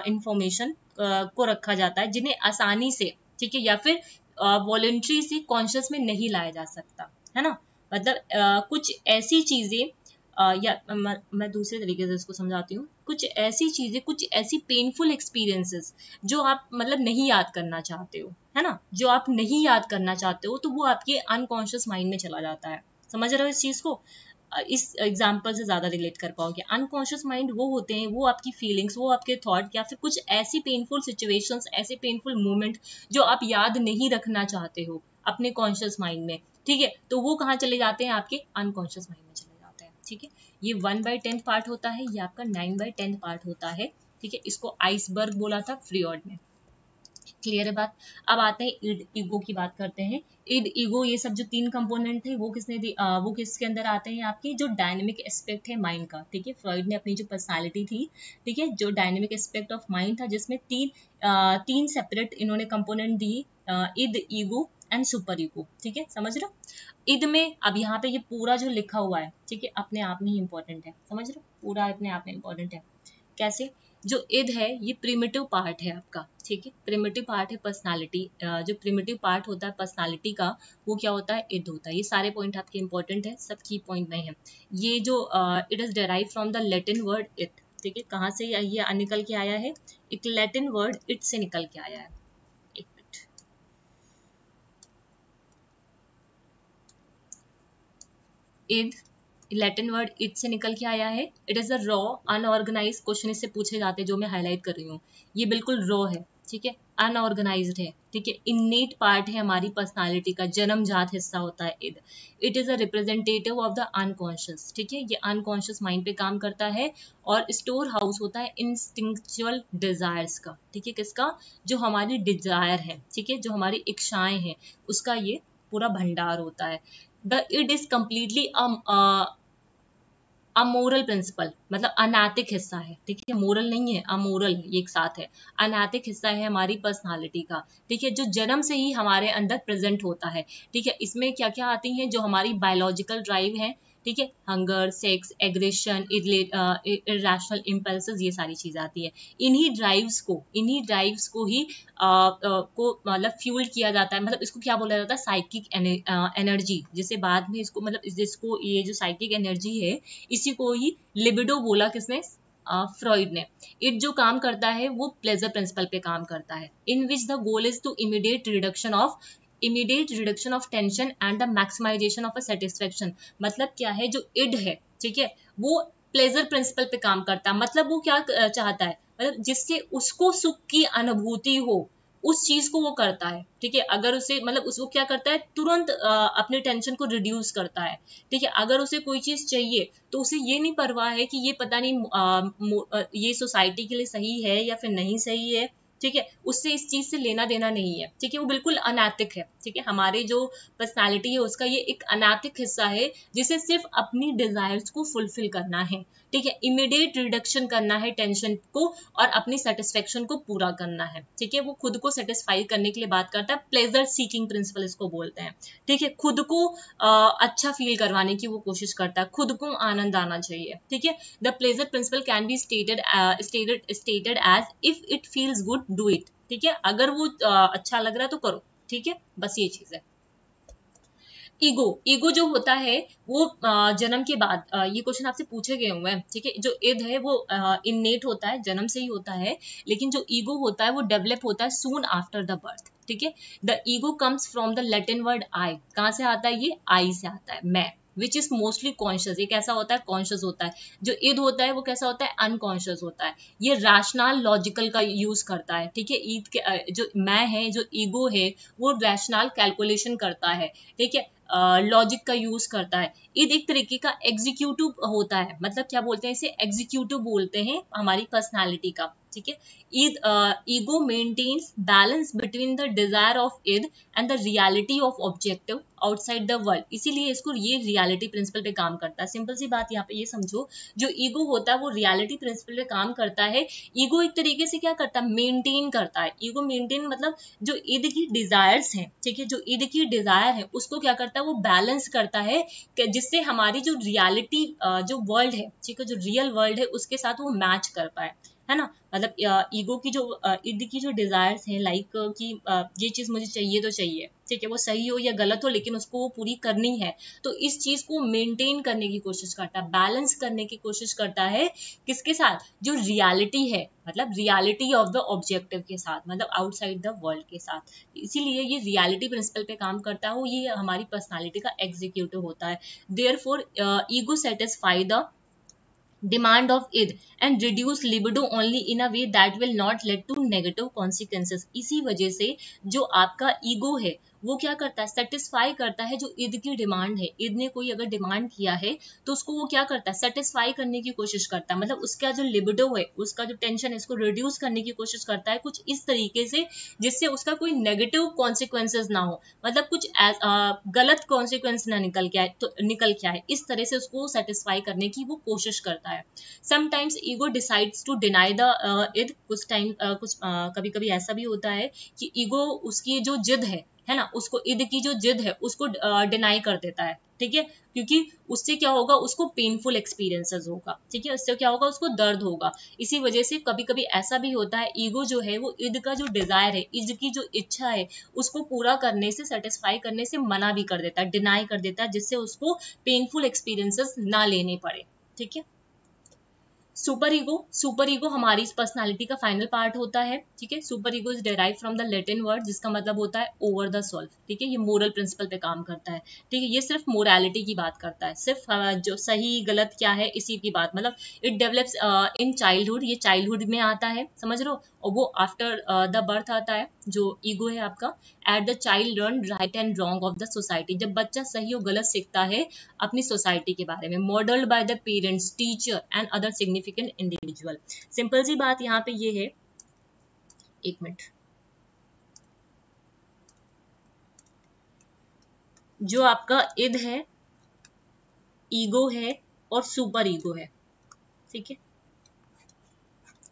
इंफॉर्मेशन को रखा जाता है जिन्हें आसानी से, ठीक है, या फिर वॉलेंट्री से कॉन्शियस में नहीं लाया जा सकता, है ना, मतलब कुछ ऐसी चीजें या मैं दूसरे तरीके से इसको समझाती हूँ, कुछ ऐसी चीजें, कुछ ऐसी पेनफुल एक्सपीरियंसेस जो आप मतलब नहीं याद करना चाहते हो, है ना, जो आप नहीं याद करना चाहते हो, तो वो आपके अनकॉन्शियस माइंड में चला जाता है, समझ रहे हो इस चीज को, इस एग्जाम्पल से ज्यादा रिलेट कर पाओगे। अनकॉन्शियस माइंड वो होते हैं, वो आपकी फीलिंग्स, वो आपके थॉट, या फिर कुछ ऐसी पेनफुल सिचुएशंस, ऐसे पेनफुल मोमेंट जो आप याद नहीं रखना चाहते हो अपने कॉन्शियस माइंड में, ठीक है, तो वो कहाँ चले जाते हैं, आपके अनकॉन्शियस माइंड में चले जाते हैं, ठीक है, ये 1/10 पार्ट होता है, ये आपका 9/10 पार्ट होता है, ठीक है, इसको आइसबर्ग बोला था फ्रीड ने, क्लियर है बात। अब आते हैं इड ईगो की बात करते हैं। इड ईगो ये सब जो तीन कंपोनेंट थे वो वो किसके अंदर आते हैं, आपकी जो डायनेमिक एस्पेक्ट है माइंड का, ठीक है, फ्रॉइड ने अपनी जो पर्सनालिटी थी, ठीक है, जो डायनेमिक एस्पेक्ट ऑफ माइंड था, जिसमें तीन सेपरेट इन्होंने कंपोनेंट दी, id, ego and super ego, ठीक है, समझ रहे हो। इद में अब यहाँ पे ये पूरा जो लिखा हुआ है, ठीक है, अपने आप में ही इंपॉर्टेंट है, समझ रहे हो, पूरा अपने आप में इंपॉर्टेंट है, कैसे, जो इद है ये प्रिमिटिव पार्ट है आपका, ठीक है, प्रिमिटिव पार्ट है पर्सनालिटी, जो प्रिमिटिव पार्ट होता है पर्सनालिटी का वो क्या होता है, इद होता है। ये सारे पॉइंट आपके इंपॉर्टेंट है, सब की पॉइंट नहीं है। ये जो it is derive from the Latin word it, ठीक है, कहाँ से ये निकल के आया है, एक लैटिन वर्ड इट से निकल के आया है, एक minute, id Latin word it से निकल के आया है। It is a raw unorganise, question इससे पूछे जाते हैं जो मैं हाईलाइट कर रही हूँ, ये बिल्कुल रॉ है, ठीक है, अनऑर्गेनाइज्ड है, ठीक है, इन्नेट पार्ट है हमारी पर्सनालिटी का, जन्मजात हिस्सा होता है id. It is a representative of the unconscious, ठीक है, ये अनकॉन्शियस माइंड पे काम करता है और स्टोर हाउस होता है इंस्टिंक्चुअल डिजायर्स का, ठीक है, किसका, जो हमारी डिजायर है, ठीक है, जो हमारी इच्छाएं हैं, उसका ये पूरा भंडार होता है। The id is completely amoral principle, मतलब अनैतिक हिस्सा है, ठीक है, मोरल नहीं है, अमोरल ये एक साथ है, अनैतिक हिस्सा है हमारी पर्सनालिटी का, ठीक है, जो जन्म से ही हमारे अंदर प्रेजेंट होता है, ठीक है, इसमें क्या क्या आती हैं, जो हमारी बायोलॉजिकल ड्राइव है, ठीक है, hunger, sex, aggression, irrational impulses, ये सारी चीज आती है। इन्हीं ड्राइव्स को ही को मतलब फ्यूल किया जाता है, मतलब इसको क्या बोला जाता है, साइकिक एनर्जी, जिसे बाद में इसको मतलब जिसको ये जो साइकिक एनर्जी है इसी को ही लिबिडो बोला किसने, फ्रॉइड ने। इट जो काम करता है वो प्लेजर प्रिंसिपल पे काम करता है, in which the goal is to immediate reduction of tension and the maximization of a satisfaction. मतलब क्या है, जो इड है, ठीक है, वो प्लेजर प्रिंसिपल पे काम करता है। मतलब वो क्या चाहता है, मतलब जिससे उसको सुख की अनुभूति हो, उस चीज को वो करता है। ठीक है, अगर उसे मतलब उसको क्या करता है, तुरंत अपने टेंशन को रिड्यूस करता है। ठीक है, अगर उसे कोई चीज चाहिए तो उसे ये नहीं परवाह है कि ये पता नहीं ये सोसाइटी के लिए सही है या फिर नहीं सही है। ठीक है, उससे इस चीज से लेना देना नहीं है। ठीक है, वो बिल्कुल अनैतिक है। ठीक है, हमारे जो पर्सनालिटी है उसका ये एक अनैतिक हिस्सा है, जिसे सिर्फ अपनी डिजायर्स को फुलफिल करना है। ठीक है, इमीडिएट रिडक्शन करना है टेंशन को और अपनी सेटिस्फेक्शन को पूरा करना है। ठीक है, वो खुद को सेटिस्फाई करने के लिए बात करता है, प्लेजर सीकिंग प्रिंसिपल इसको बोलते हैं। ठीक है, खुद को अच्छा फील करवाने की वो कोशिश करता है, खुद को आनंद आना चाहिए। ठीक है, the pleasure principle can be stated as if it feels good do it. ठीक है, अगर वो अच्छा लग रहा है तो करो। ठीक है, बस ये चीज है। ईगो जो होता है वो जन्म के बाद, ये क्वेश्चन आपसे पूछे गए हुए हैं। ठीक है, जो इद है वो इननेट होता है, जन्म से ही होता है, लेकिन जो ईगो होता है वो डेवलप होता है सून आफ्टर द बर्थ। ठीक है, the ego comes from the Latin word I. कहाँ से आता है, ये आई से आता है, मैं, विच इज मोस्टली कॉन्शियस। ये कैसा होता है, कॉन्शियस होता है। जो ईद होता है वो कैसा होता है, अनकॉन्शियस होता है। ये रैशनल लॉजिकल का यूज करता है। ठीक है, ईद के जो मैं है, जो ईगो है, वो रैशनल कैलकुलेशन करता है। ठीक है, लॉजिक का यूज करता है। ईद एक तरीके का एग्जीक्यूटिव होता है, मतलब क्या बोलते हैं इसे, एग्जीक्यूटिव बोलते हैं हमारी पर्सनालिटी का। ठीक है, id ego maintains balance between the desire of id and the reality of objective outside the world. इसीलिए इसको ये रियलिटी प्रिंसिपल पे काम करता है। सिंपल सी बात यहाँ पे ये समझो, जो ईगो होता है वो रियलिटी प्रिंसिपल पे काम करता है। ईगो एक तरीके से क्या करता है, मेंटेन करता है। ईगो मेंटेन मतलब जो ईद की डिजायर्स हैं, ठीक है, जो ईद की डिजायर है उसको क्या करता है, वो बैलेंस करता है, जिससे हमारी जो रियलिटी जो वर्ल्ड है, ठीक है, जो रियल वर्ल्ड है उसके साथ वो मैच कर पाए, है ना। मतलब ईगो की जो ईद की जो डिजायर्स हैं, लाइक कि ये चीज मुझे चाहिए तो चाहिए, ठीक है, वो सही हो या गलत हो लेकिन उसको वो पूरी करनी है। तो इस चीज को मेंटेन करने की कोशिश करता है, बैलेंस करने की कोशिश करता है, किसके साथ, जो रियलिटी है, मतलब रियलिटी ऑफ द ऑब्जेक्टिव के साथ, मतलब आउटसाइड द वर्ल्ड के साथ। इसीलिए ये रियलिटी प्रिंसिपल पे काम करता है, ये हमारी पर्सनालिटी का एग्जीक्यूटिव होता है। Therefore ego satisfy the demand of id and reduce libido only in a way that will not lead to negative consequences। इसी वजह से जो आपका ईगो है वो क्या करता है, सेटिस्फाई करता है जो ईद की डिमांड है। ईद ने कोई अगर डिमांड किया है तो उसको वो क्या करता है, सेटिस्फाई करने की कोशिश करता है, मतलब उसका जो लिबिडो है, उसका जो टेंशन है, इसको रिड्यूस करने की कोशिश करता है कुछ इस तरीके से जिससे उसका कोई नेगेटिव कॉन्सिक्वेंसेज ना हो, मतलब कुछ गलत कॉन्सिक्वेंस ना निकल के आए, तो निकल के आए, इस तरह से उसको सेटिस्फाई करने की वो कोशिश करता है। Sometimes ego decides to deny the id. कुछ टाइम कभी कभी ऐसा भी होता है कि ईगो उसकी जो जिद है ना, उसको ईद की जो जिद है उसको डिनाई कर देता है। ठीक है, क्योंकि उससे क्या होगा, उसको पेनफुल एक्सपीरियंसेस होगा। ठीक है, उससे क्या होगा, उसको दर्द होगा। इसी वजह से कभी कभी ऐसा भी होता है, ईगो जो है वो ईद का जो डिजायर है, ईद की जो इच्छा है उसको पूरा करने से, सेटिस्फाई करने से मना भी कर देता है, डिनाई कर देता है, जिससे उसको पेनफुल एक्सपीरियंसेस ना लेने पड़े। ठीक है, सुपर ईगो हमारी पर्सनालिटी का फाइनल पार्ट होता है। ठीक है, super ego is derive from the Latin word, जिसका मतलब होता है ओवर द सोल। ठीक है, ये मोरल प्रिंसिपल पे काम करता है। ठीक है, ये सिर्फ मोरालिटी की बात करता है, सिर्फ जो सही गलत क्या है इसी की बात, मतलब इट डेवलप्स इन चाइल्डहुड, ये चाइल्डहुड में आता है, समझ लो, और वो आफ्टर द बर्थ आता है। जो ईगो है आपका, at the child learn right and wrong of the society, जब बच्चा सही और गलत सीखता है अपनी सोसाइटी के बारे में, modelled by the parents, teacher and other significant individual. Simple सी बात यहाँ पे ये है, एक मिनट, जो आपका इद है, ईगो है और सुपर ईगो है। ठीक है,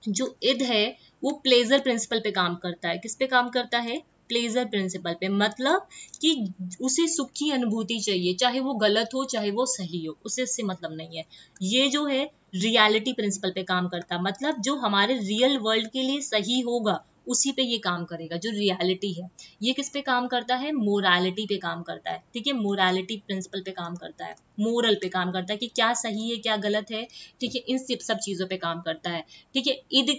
जो इद है वो प्लेजर प्रिंसिपल पे काम करता है, किस पे काम करता है, प्लेजर प्रिंसिपल पे, मतलब कि उसे सुख की अनुभूति चाहिए, चाहे वो गलत हो चाहे वो सही हो, उसे इससे मतलब नहीं है। ये जो है रियलिटी प्रिंसिपल पे काम करता है, मतलब जो हमारे रियल वर्ल्ड के लिए सही होगा उसी पे ये काम करेगा, जो रियलिटी है। ये किस पे काम करता है? मोरालिटी पे काम करता है, ठीक है, मोरालिटी प्रिंसिपल पे काम करता है, मोरल पे काम करता है कि क्या सही है क्या गलत है, ठीक है, इन सब चीजों पे काम करता है, ठीक है। ईद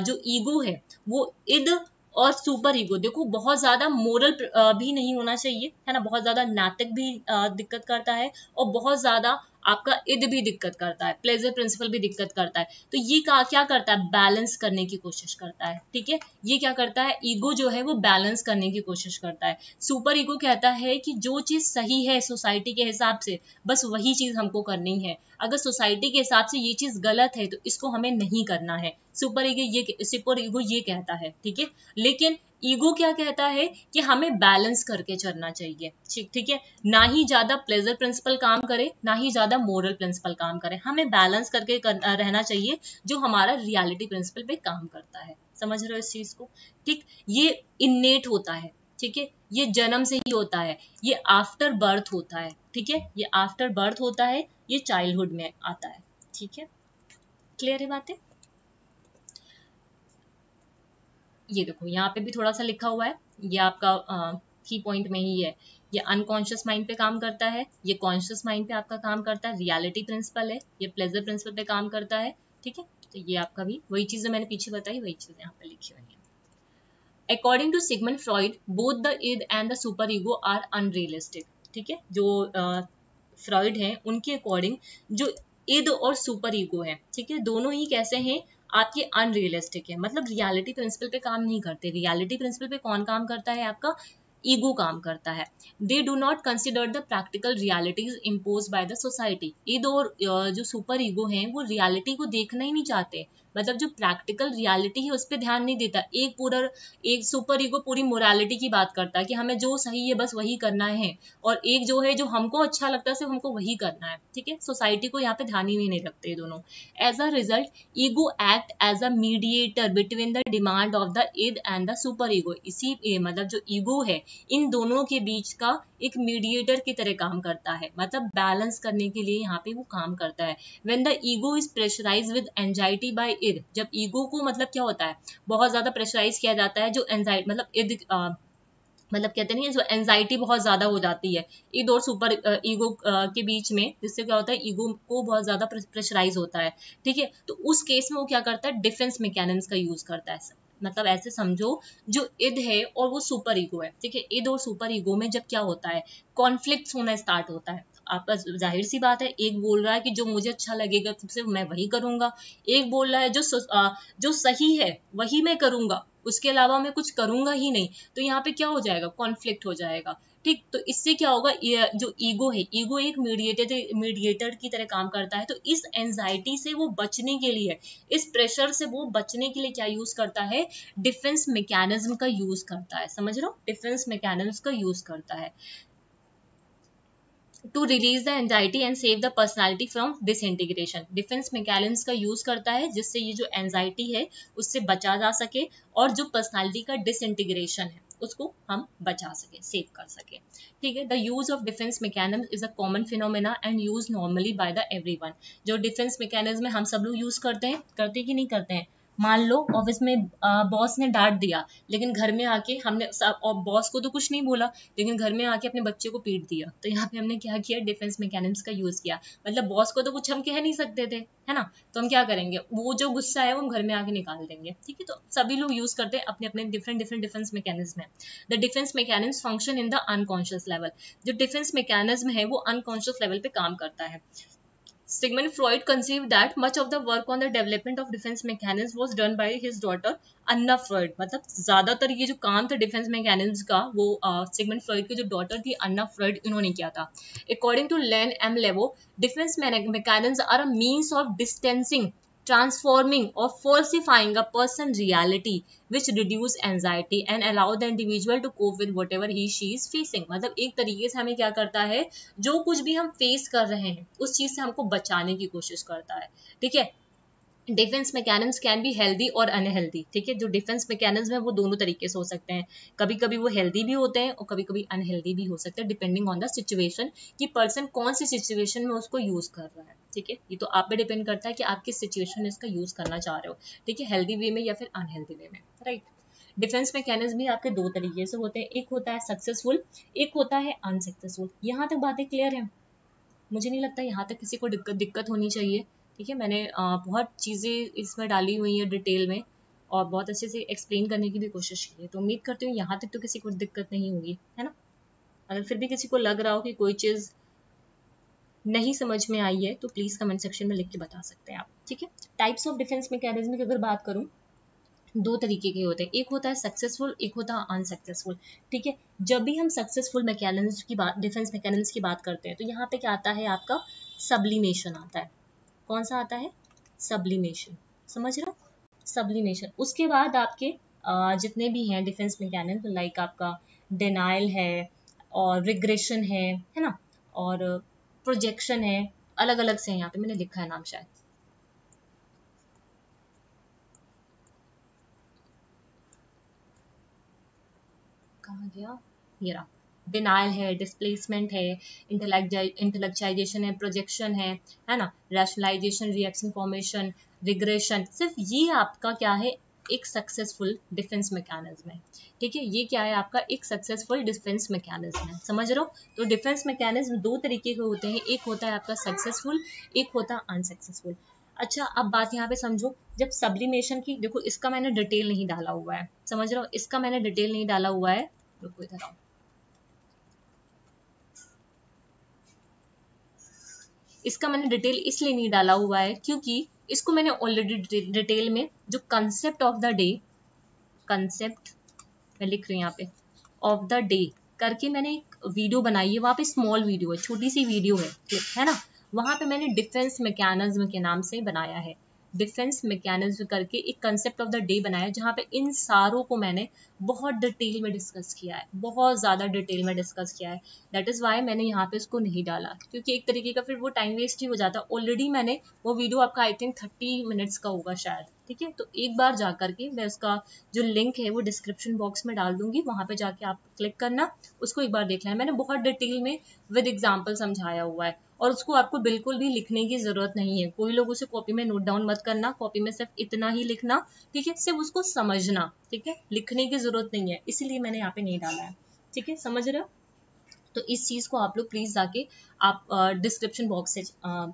जो ईगो है वो ईद और सुपर ईगो, देखो बहुत ज्यादा मोरल भी नहीं होना चाहिए, है ना, बहुत ज्यादा नैतिक भी दिक्कत करता है, और बहुत ज्यादा आपका ईद भी दिक्कत करता है, प्लेजर प्रिंसिपल भी दिक्कत करता है। तो ये क्या करता है? बैलेंस करने की कोशिश करता है, ठीक है। ये क्या करता है? ईगो जो है वो बैलेंस करने की कोशिश करता है। सुपर ईगो कहता है कि जो चीज सही है सोसाइटी के हिसाब से बस वही चीज हमको करनी है, अगर सोसाइटी के हिसाब से ये चीज गलत है तो इसको हमें नहीं करना है। सुपर ईगो ये कहता है, ठीक है। लेकिन ईगो क्या कहता है कि हमें बैलेंस करके चलना चाहिए, ठीक है, ना ही ज्यादा प्लेजर प्रिंसिपल काम करे ना ही ज्यादा मोरल प्रिंसिपल काम करे, हमें बैलेंस करके रहना चाहिए, जो हमारा रियलिटी प्रिंसिपल पे काम करता है। समझ रहे हो इस चीज को? ठीक, ये इन्नेट होता है, ठीक है, ये जन्म से ही होता है, ये आफ्टर बर्थ होता है, ठीक है, ये आफ्टर बर्थ होता है, ये चाइल्डहुड में आता है, ठीक है। क्लियर है बातें? ये देखो यहाँ पे भी थोड़ा सा लिखा हुआ है, ये आपका की पॉइंट में ही है। ये अनकॉन्शियस माइंड पे काम करता है, ये कॉन्शियस माइंड पे आपका काम करता है, रियलिटी प्रिंसिपल है, ये प्लेजर प्रिंसिपल पे काम करता है, ठीक है। तो ये आपका भी वही चीजें मैंने पीछे बताई, वही चीजें यहाँ पे लिखी हुई है। According to Sigmund Freud both the id and the super ego are unrealistic, ठीक है। जो फ्रॉइड हैं उनके अकॉर्डिंग जो id और सुपर ईगो है, ठीक है, दोनों ही कैसे हैं? आपके अनरियलिस्टिक है, मतलब रियलिटी प्रिंसिपल पे काम नहीं करते। रियलिटी प्रिंसिपल पे कौन काम करता है? आपका ईगो काम करता है। They do not consider the practical realities impose by the society. Eid और जो सुपर ईगो हैं वो रियलिटी को देखना ही नहीं चाहते, मतलब जो प्रैक्टिकल रियलिटी है उस पर ध्यान नहीं देता। एक सुपर ईगो पूरी मोरालिटी की बात करता है कि हमें जो सही है बस वही करना है, और एक जो है जो हमको अच्छा लगता है सिर्फ हमको वही करना है, ठीक है। सोसाइटी को यहाँ पे ध्यान ही नहीं रखते दोनों। As a result ego act as a mediator between the demand of the id and the super ego. इसी मतलब जो ईगो है इन दोनों के बीच का एक मीडिएटर की तरह काम करता है, मतलब बैलेंस करने के लिए यहाँ पे वो काम करता है। When the ego is pressurised with anxiety by id, जब ईगो को मतलब क्या होता है? बहुत ज्यादा प्रेशराइज किया जाता है, जो एंजाइटी मतलब id मतलब कहते नहीं, जो एंजाइटी बहुत ज्यादा हो जाती है ईद और सुपर ईगो के बीच में, जिससे क्या होता है? ईगो को बहुत ज्यादा प्रेशराइज होता है, ठीक है। तो उस केस में वो क्या करता है? डिफेंस मैकेनिज्म का यूज करता है। मतलब ऐसे समझो, जो id है और वो सुपर ईगो है, ठीक है, id और सुपर ईगो में जब क्या होता है? कॉन्फ्लिक्ट होना स्टार्ट होता है आपस। जाहिर सी बात है, एक बोल रहा है कि जो मुझे अच्छा लगेगा सिर्फ मैं वही करूंगा, एक बोल रहा है जो सही है वही मैं करूंगा, उसके अलावा मैं कुछ करूंगा ही नहीं। तो यहाँ पे क्या हो जाएगा? कॉन्फ्लिक्ट हो जाएगा, ठीक। तो इससे क्या होगा? ये जो ईगो है, ईगो एक मीडिएटर की तरह काम करता है। तो इस एंजाइटी से वो बचने के लिए, इस प्रेशर से वो बचने के लिए क्या यूज करता है? डिफेंस मैकेनिज्म का यूज करता है। समझ रहे हो? डिफेंस मैकेनिज्म का यूज करता है to release the anxiety and save the personality from disintegration. Defence mechanism का यूज करता है जिससे ये जो एंजाइटी है उससे बचा जा सके, और जो पर्सनालिटी का डिसइंटीग्रेशन है उसको हम बचा सके, सेव कर सके, ठीक है। The use of defence mechanism is a common phenomena and use normally by the everyone. जो डिफेंस मैकेनिज्म है हम सब लोग यूज करते कि नहीं करते हैं? मान लो ऑफिस में बॉस ने डांट दिया, लेकिन घर में आके हमने और बॉस को तो कुछ नहीं बोला, लेकिन घर में आके अपने बच्चे को पीट दिया। तो यहाँ पे हमने क्या किया? डिफेंस मैकेनिज्म का यूज किया। मतलब बॉस को तो कुछ हम कह नहीं सकते थे, है ना, तो हम क्या करेंगे? वो जो गुस्सा है वो हम घर में आके निकाल देंगे, ठीक है। तो सभी लोग यूज करते हैं, अपने अपने डिफरेंट डिफेंस मैकेनिज्म है। The defence mechanism function in the unconscious level. जो डिफेंस मैकेनिज्म है वो अनकॉन्शियस लेवल पे काम करता है। Sigmund Freud conceived that much of the work on the development of defense mechanism was done by his daughter Anna Freud। मतलब ज्यादातर ये जो काम था डिफेंस मैकेनिज्म का वो सिगमंड फ्रॉइड की जो डॉटर थी अन्ना फ्रॉइड इन्होंने किया था। According to Len M Levo, defence mechanism are a means of distancing, transforming or falsifying a person's reality which reduce anxiety and allow the individual to cope with whatever he she is facing। मतलब एक तरीके से हमें क्या करता है? जो कुछ भी हम फेस कर रहे हैं उस चीज से हमको बचाने की कोशिश करता है, ठीक है। Defence mechanism can be healthy और अनहेल्दी, ठीक है। जो डिफेंस मैकेनिज्म है वो दोनों तरीके से हो सकते हैं, कभी कभी वो हेल्दी भी होते हैं और कभी कभी अनहेल्दी भी हो सकते हैं, डिपेंडिंग ऑन द सिचुएशन कि पर्सन कौन सी सिचुएशन में उसको यूज कर रहा है, ठीक है। ये तो आप पे डिपेंड करता है कि आप किस सिचुएशन में इसका यूज करना चाह रहे हो, ठीक है, हेल्दी वे में या फिर अनहेल्दी वे में, राइट। डिफेंस मैकेनिज्म भी आपके दो तरीके से होते हैं, एक होता है सक्सेसफुल, एक होता है अनसक्सेसफुल। यहाँ तक बातें क्लियर है? मुझे नहीं लगता यहाँ तक किसी को दिक्कत होनी चाहिए, ठीक है। मैंने बहुत चीज़ें इसमें डाली हुई है डिटेल में और बहुत अच्छे से एक्सप्लेन करने की भी कोशिश की है, तो उम्मीद करती हूँ यहाँ तक तो किसी को दिक्कत नहीं होगी, है ना। अगर फिर भी किसी को लग रहा हो कि कोई चीज़ नहीं समझ में आई है तो प्लीज़ कमेंट सेक्शन में लिख के बता सकते हैं आप, ठीक है। टाइप्स ऑफ डिफेंस मैकेनिज्म की अगर बात करूँ, दो तरीके के होते हैं, एक होता है सक्सेसफुल, एक होता है अनसक्सेसफुल, ठीक है। जब भी हम सक्सेसफुल मैकेनिज्म की बात, डिफेंस मैकेनिज्म की बात करते हैं तो यहाँ पे क्या आता है आपका सब्लिमेशन आता है। कौन सा आता है? सब्लिमेशन, समझ रहे हो? सब्लिमेशन। उसके बाद आपके जितने भी हैं डिफेंस मैकेनिज्म, लाइक आपका डिनाइल है और रिग्रेशन है ना, और प्रोजेक्शन है, अलग अलग से यहाँ पे मैंने लिखा है नाम शायद, कहाँ गया, ये रहा। डिनाइल है, डिस्प्लेसमेंट है, इंटेलेक्चुअलाइजेशन है, प्रोजेक्शन है ना, रैशनलाइजेशन, रिएक्शन फॉर्मेशन, रिग्रेशन। सिर्फ ये आपका क्या है, एक सक्सेसफुल डिफेंस मैकेनिज्म है, ठीक है। ये क्या है आपका, एक सक्सेसफुल डिफेंस मैकेनिज्म है, समझ रहे हो। तो डिफेंस मैकेनिज्म दो तरीके के होते हैं, एक होता है आपका सक्सेसफुल, एक होता है अनसक्सेसफुल। अच्छा, अब बात यहाँ पे समझो, जब सब्लिमेशन की, देखो इसका मैंने डिटेल नहीं डाला हुआ है, समझ रहे हो, इसका मैंने डिटेल नहीं डाला हुआ है, रुको इधर आओ। इसका मैंने डिटेल इसलिए नहीं डाला हुआ है क्योंकि इसको मैंने ऑलरेडी डिटेल में, जो concept of the day, concept मैं लिख रही हूँ यहाँ पे, ऑफ द डे करके मैंने एक वीडियो बनाई है, वहां पे स्मॉल वीडियो है, छोटी सी वीडियो है, क्लिप है ना, वहां पे मैंने डिफेंस मैकेनिज्म के नाम से बनाया है, डिफेंस मैकेनिज्म करके एक कंसेप्ट ऑफ द डे बनाया है, जहाँ पे इन सारों को मैंने बहुत डिटेल में डिस्कस किया है, बहुत ज्यादा डिटेल में डिस्कस किया है। दैट इज वाई मैंने यहाँ पे इसको नहीं डाला, क्योंकि एक तरीके का फिर वो टाइम वेस्ट ही हो जाता। ऑलरेडी मैंने वो वीडियो, आपका आई थिंक 30 मिनट्स का होगा शायद, ठीक है। तो एक बार जा करके मैं उसका जो लिंक है वो डिस्क्रिप्शन बॉक्स में डाल दूंगी, वहां पे जाके आप क्लिक करना, उसको एक बार देख लेना। मैंने बहुत डिटेल में विद एग्जांपल समझाया हुआ है, और उसको आपको बिल्कुल भी लिखने की जरूरत नहीं है, कोई लोग उसे कॉपी में नोट डाउन मत करना, कॉपी में सिर्फ इतना ही लिखना, ठीक है, सिर्फ उसको समझना, ठीक है, लिखने की जरूरत नहीं है, इसीलिए मैंने यहाँ पे नहीं डाला है, ठीक है, समझ रहे हो। तो इस चीज को आप लोग प्लीज जाके आप डिस्क्रिप्शन बॉक्स से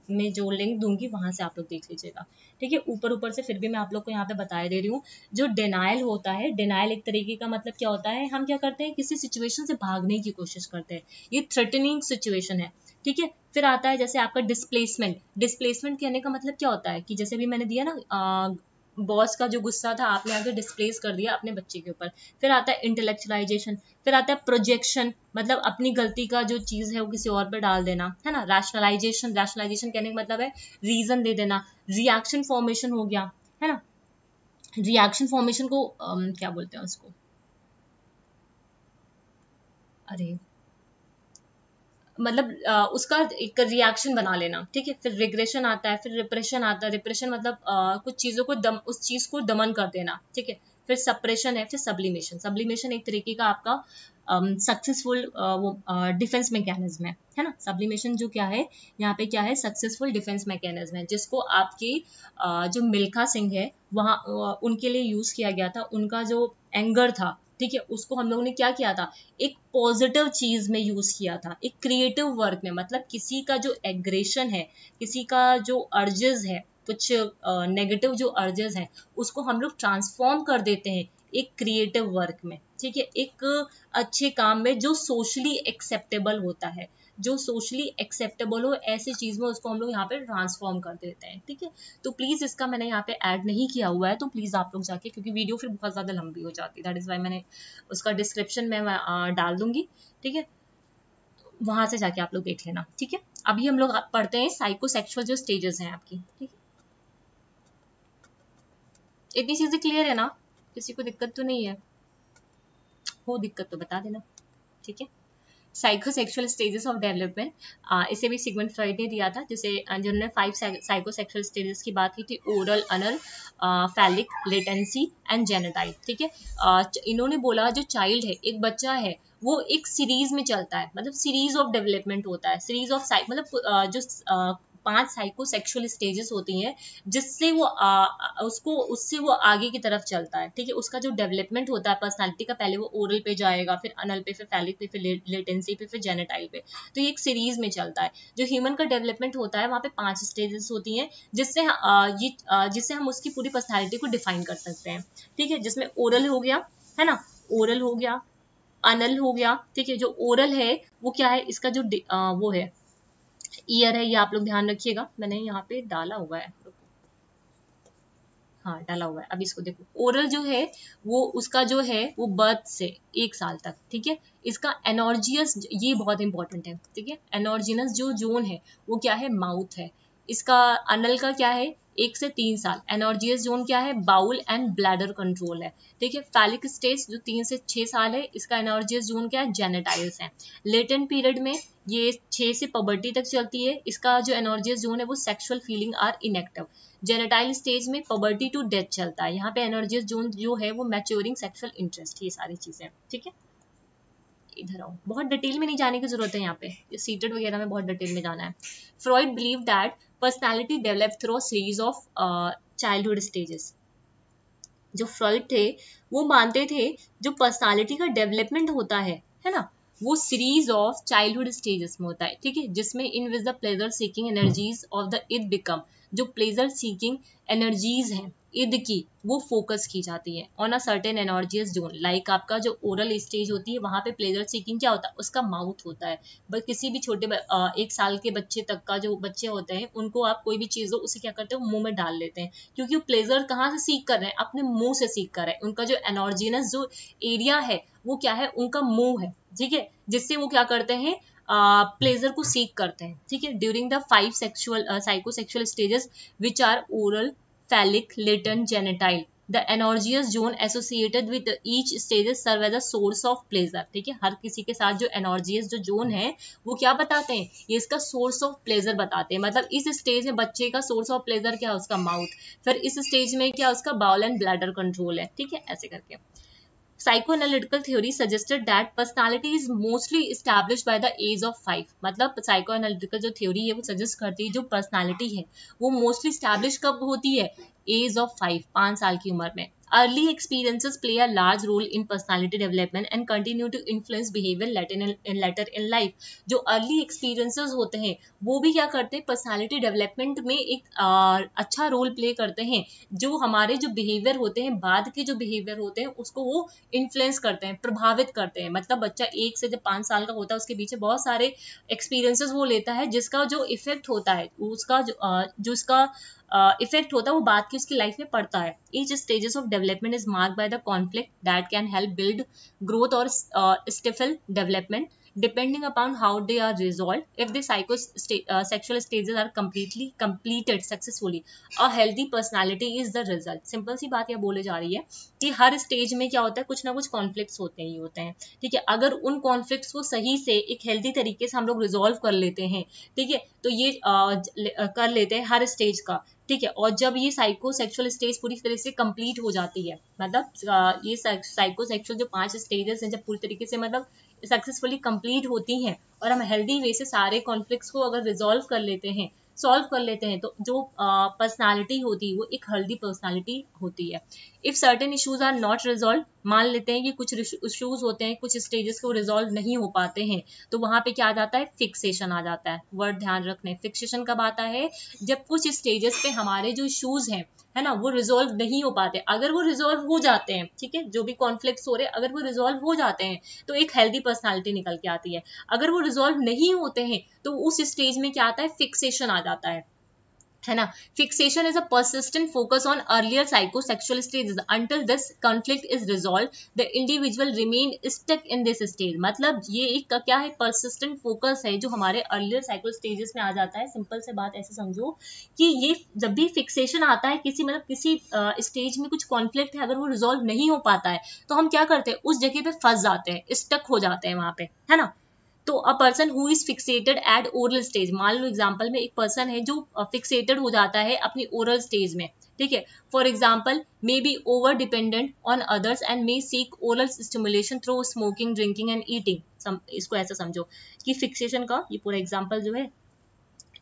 में जो लिंक दूंगी वहां से आप लोग देख लीजिएगा, ठीक है। ऊपर ऊपर से फिर भी मैं आप लोग को यहाँ पे बता दे रही हूँ, जो डिनाइल होता है, डिनाइल एक तरीके का मतलब क्या होता है, हम क्या करते हैं, किसी सिचुएशन से भागने की कोशिश करते हैं, ये थ्रेटनिंग सिचुएशन है, ठीक है। फिर आता है जैसे आपका डिस्प्लेसमेंट, डिस्प्लेसमेंट कहने का मतलब क्या होता है कि जैसे भी मैंने दिया ना, बॉस का जो गुस्सा था आपने आगे डिस्प्लेस कर दिया अपने बच्चे के ऊपर। फिर आता है इंटेलेक्चुअलाइजेशन, फिर आता है प्रोजेक्शन, मतलब अपनी गलती का जो चीज है वो किसी और पर डाल देना, है ना। रैशनलाइजेशन, रैशनलाइजेशन कहने का मतलब है रीजन दे देना। रिएक्शन फॉर्मेशन हो गया, है ना। रिएक्शन फॉर्मेशन को क्या बोलते हैं उसको, अरे मतलब उसका एक रिएक्शन बना लेना, ठीक है। फिर रिग्रेशन आता है, फिर रिप्रेशन आता है, रिप्रेशन मतलब कुछ चीजों को उस चीज को दमन कर देना, ठीक है। फिर सप्रेशन है, फिर सब्लिमेशन, सब्लिमेशन एक तरीके का आपका सक्सेसफुल वो डिफेंस मैकेनिज्म है ना। सब्लिमेशन जो क्या है, यहाँ पे क्या है, सक्सेसफुल डिफेंस मैकेनिज्म है, जिसको आपकी जो मिल्खा सिंह है वहाँ उनके लिए यूज किया गया था। उनका जो एंगर था, ठीक है, उसको हम लोगों ने क्या किया था, एक पॉजिटिव चीज में यूज किया था, एक क्रिएटिव वर्क में, मतलब किसी का जो एग्रेशन है, किसी का जो अर्जेस है, कुछ नेगेटिव जो अर्जेस हैं, उसको हम लोग ट्रांसफॉर्म कर देते हैं एक क्रिएटिव वर्क में, ठीक है, एक अच्छे काम में जो सोशली एक्सेप्टेबल होता है, जो सोशली एक्सेप्टेबल हो ऐसी चीज में उसको हम लोग यहाँ पे ट्रांसफॉर्म कर देते हैं, ठीक है। तो प्लीज इसका मैंने यहाँ पे ऐड नहीं किया हुआ है, तो प्लीज आप लोग जाके, क्योंकि वीडियो फिर बहुत ज्यादा लंबी हो जाती है, दैट इज वाई मैंने उसका डिस्क्रिप्शन में मैं डाल दूंगी, ठीक है, वहां से जाके आप लोग देख लेना, ठीक है। अभी हम लोग पढ़ते हैं साइकोसेक्सुअल जो स्टेजेस हैं आपकी, ठीक है। इतनी चीजें क्लियर है ना, किसी को दिक्कत तो नहीं है, हो दिक्कत तो बता देना, ठीक है। साइकोसेक्सुअल स्टेजेस ऑफ डेवलपमेंट, इसे भी सिगमंड फ्रॉइड ने दिया था, जिसे जिन्होंने 5 साइकोसेक्सुअल स्टेजेस की बात की थी, oral, Anal, phallic, latency and जेनेटाइल। ठीक है, इन्होंने बोला जो चाइल्ड है, एक बच्चा है, वो एक सीरीज में चलता है, मतलब सीरीज ऑफ डेवलपमेंट होता है, सीरीज ऑफ मतलब जो 5 साइकोसेक्सुअल स्टेजेस होती हैं, जिससे वो उससे वो आगे की तरफ चलता है। ठीक है, उसका जो डेवलपमेंट होता है पर्सनालिटी का, पहले वो ओरल पे जाएगा, फिर अनल पे, फिर फैलिक पे, फिर लेटेंसी पे, फिर जेनेटाइल पे। तो ये एक सीरीज में चलता है। जो ह्यूमन का डेवलपमेंट होता है, वहाँ पे 5 स्टेजेस होती हैं, जिससे हम उसकी पूरी पर्सनालिटी को डिफाइन कर सकते हैं। ठीक है, जिसमें ओरल हो गया, है ना, ओरल हो गया, अनल हो गया। ठीक है, जो ओरल है वो क्या है, इसका जो वो है, ईयर है, ये आप लोग ध्यान रखिएगा, मैंने यहाँ पे डाला हुआ है, हाँ डाला हुआ है, अब इसको देखो। ओरल जो है वो उसका जो है वो बर्थ से 1 साल तक। ठीक है, इसका एनॉर्जियस, ये बहुत इंपॉर्टेंट है। ठीक है, एनॉर्जिनस जो जोन है वो क्या है, माउथ है। इसका अनल का क्या है, 1 से 3 साल। एनॉर्जियस जोन क्या है, बाउल एंड ब्लैडर कंट्रोल है। ठीक है, फैलिक स्टेज जो 3 से 6 साल है, इसका एनॉर्जियस जोन क्या है, जेनेटाइल्स है। लेटेंट पीरियड में ये 6 से पबर्टी तक चलती है, इसका जो एनॉर्जियस जोन है वो sexual feeling are inactive. Genital stage में पबर्टी टू डेथ चलता है, यहाँ पे एनर्जियस जोन जो है वो मैच्योरिंग सेक्सुअल इंटरेस्ट, ये सारी चीजें। ठीक है, इधर आओ, बहुत डिटेल में नहीं जाने की जरूरत है, यहाँ पे सीटेड वगैरह में बहुत डिटेल में जाना है। Freud believe that personality develop through series of childhood stages. जो फ्रॉइड थे वो मानते थे जो पर्सनालिटी का डेवलपमेंट होता है ना, वो सीरीज ऑफ चाइल्डहुड स्टेजेस में होता है। ठीक है, जिसमें in which the pleasure seeking energies of the id become, जो प्लेजर सीकिंग एनर्जीज हैं इद की, वो फोकस की जाती है ऑन अ सर्टेन एनर्जियस जोन। लाइक आपका जो ओरल स्टेज होती है, वहां पे प्लेजर सीकिंग क्या होता है, उसका माउथ होता है। बस किसी भी छोटे 1 साल के बच्चे तक का जो बच्चे होते हैं, उनको आप कोई भी चीज दो, उसे क्या करते हो, मुंह में डाल लेते हैं, क्योंकि वो प्लेजर कहाँ से सीख कर रहे हैं, अपने मुंह से सीख कर रहे हैं। उनका जो एनर्जिनस जो एरिया है वो क्या है, उनका मुंह है। ठीक है, जिससे वो क्या करते हैं, प्लेजर को सीख करते हैं। ठीक है, during the 5 psychosexual stages which are oral, phallic, latent, genitile, the enorgeous zone associated with each stages serve as a source of pleasure। ठीक है, हर किसी के साथ जो एनर्जियस जो जोन है वो क्या बताते हैं, ये इसका सोर्स ऑफ प्लेजर बताते हैं। मतलब इस स्टेज में बच्चे का सोर्स ऑफ प्लेजर क्या है, उसका माउथ। फिर इस स्टेज में क्या, उसका बाउल एंड ब्लैडर कंट्रोल है। ठीक है, ऐसे करके psychoanalytical theory suggested that personality is mostly established by the age of 5। मतलब psychoanalytical जो theory है वो suggest करती है जो personality है वो mostly establish कब होती है, एज ऑफ 5 साल की उम्र में। Early experiences play a large role in personality development and continue to influence behaviour later in life. जो अर्ली एक्सपीरियंसेस होते हैं वो भी क्या करते हैं, पर्सनालिटी डेवलपमेंट में एक अच्छा रोल प्ले करते हैं। जो हमारे जो बिहेवियर होते हैं, बाद के जो बिहेवियर होते हैं, उसको वो इन्फ्लुएंस करते हैं, प्रभावित करते हैं। मतलब बच्चा 1 से जब 5 साल का होता है, उसके पीछे बहुत सारे एक्सपीरियंसेस वो लेता है, जिसका जो इफेक्ट होता है, उसका जो उसका इफेक्ट होता है वो बाद की उसकी लाइफ में पड़ता है। Each stages of development is marked by the conflict that can help build growth और stifle development depending upon how they are resolved. If the sexual stages are completed successfully, a healthy personality is the result। Simple सी बात यह बोले जा रही है कि हर stage में क्या होता है, कुछ ना कुछ कॉन्फ्लिक्ट्स होते ही होते हैं। ठीक है, अगर उन कॉन्फ्लिक्ट्स को सही से एक हेल्दी तरीके से हम लोग रिजोल्व कर लेते हैं, ठीक है, तो ये कर लेते हैं हर स्टेज का। ठीक है, और जब ये साइकोसेक्सुअल स्टेज पूरी तरह से कंप्लीट हो जाती है, मतलब ये साइकोसेक्सुअल जो 5 स्टेजेस हैं जब पूरी तरीके से मतलब सक्सेसफुली कंप्लीट होती हैं और हम हेल्दी वे से सारे कॉन्फ्लिक्ट्स को अगर रिजोल्व कर लेते हैं, सॉल्व कर लेते हैं, तो जो पर्सनालिटी होती है वो एक हेल्दी पर्सनालिटी होती है। If certain issues are not resolve, मान लेते हैं कि कुछ इश्यूज होते हैं, कुछ स्टेजेस को रिजोल्व नहीं हो पाते हैं, तो वहां पे क्या आ जाता है, फिक्सेशन आ जाता है। वर्ड ध्यान रखने, फिक्सेशन कब आता है, जब कुछ स्टेजेस पे हमारे जो इश्यूज हैं, है ना, वो रिजोल्व नहीं हो पाते। अगर वो रिजोल्व हो जाते हैं, ठीक है, जो भी कॉन्फ्लिक्ट्स हो रहे हैं, अगर वो रिजोल्व हो जाते हैं तो एक हेल्दी पर्सनालिटी निकल के आती है। अगर वो रिजोल्व नहीं होते हैं तो उस स्टेज में क्या आता है, फिक्सेशन आ जाता है ना। Fixation is a persistent focus on earlier psychosexual stages until this conflict is resolve, the individual remain stuck in this stage. मतलब ये एक क्या है, परसिस्टेंट फोकस है जो हमारे अर्लियर साइको स्टेजेस में आ जाता है। सिंपल से बात ऐसे समझो कि ये जब भी फिक्सेशन आता है किसी मतलब किसी स्टेज में कुछ कॉन्फ्लिक्ट है, अगर वो रिजॉल्व नहीं हो पाता है तो हम क्या करते हैं, उस जगह पे फंस जाते हैं, स्टक हो जाते हैं वहां पे, है ना। तो a person who is fixated at oral stage, मान लो एग्जांपल में एक पर्सन है जो फिक्सेटेड हो जाता है अपनी ओरल स्टेज में, ठीक है, for example may be over dependent on others and may seek oral stimulation through smoking, drinking and eating. इसको ऐसा समझो कि फिक्सेशन का ये पूरा एग्जांपल जो है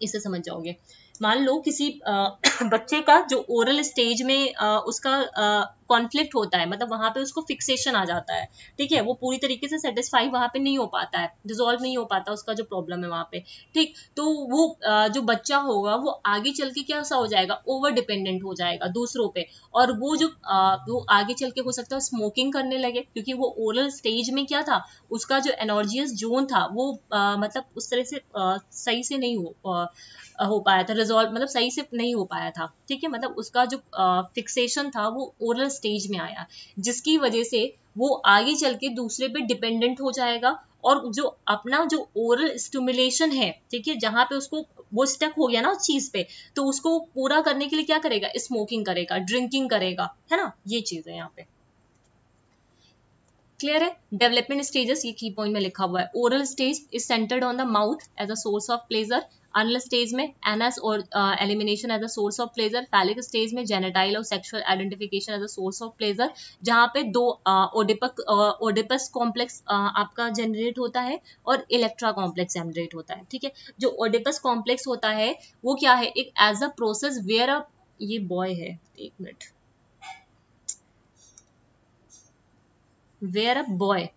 इससे समझ जाओगे। मान लो किसी बच्चे का जो ओरल स्टेज में उसका कॉन्फ्लिक्ट होता है, मतलब वहां पे उसको फिक्सेशन आ जाता है, ठीक है, वो पूरी तरीके से सेटिस्फाई वहां पे नहीं हो पाता है, डिसॉल्व नहीं हो पाता उसका जो प्रॉब्लम है वहां पे, ठीक, तो वो जो बच्चा होगा वो आगे चल के क्या सा हो जाएगा, ओवर डिपेंडेंट हो जाएगा दूसरों पे, और वो जो वो आगे चल के हो सकता है स्मोकिंग करने लगे, क्योंकि वो ओरल स्टेज में क्या था, उसका जो एनर्जियस जोन था वो मतलब उस तरह से सही से नहीं हो पाया था, रिजॉल्व मतलब सही से नहीं हो पाया था, ठीक है, मतलब उसका जो फिक्सेशन था वो ओरल स्टेज में आया, जिसकी वजह से वो आगे चल के दूसरे पे डिपेंडेंट हो जाएगा, और जो अपना जो ओरल स्टिमुलेशन है, ठीक है, जहां पे उसको वो स्टक हो गया ना उस चीज पे, तो उसको पूरा करने के लिए क्या करेगा, स्मोकिंग करेगा, ड्रिंकिंग करेगा, है ना, ये चीज है यहाँ पे। क्लियर है। डेवलपमेंट स्टेजेस ये की पॉइंट में लिखा हुआ है, oral stage is centred on the mouth as a source of pleasure, anal stage में एनस और elimination as a source of pleasure, phallic stage में जेनेटाइल और sexual identification as a source of pleasure, जहां पे दो Oedipus complex आपका generate होता है और इलेक्ट्रा कॉम्प्लेक्स जनरेट होता है, ठीक है। जो ओडिपस कॉम्प्लेक्स होता है वो क्या है, एक एज अ प्रोसेस वेयर अ, ये बॉय है, एक मिनट, वेयर अ बॉय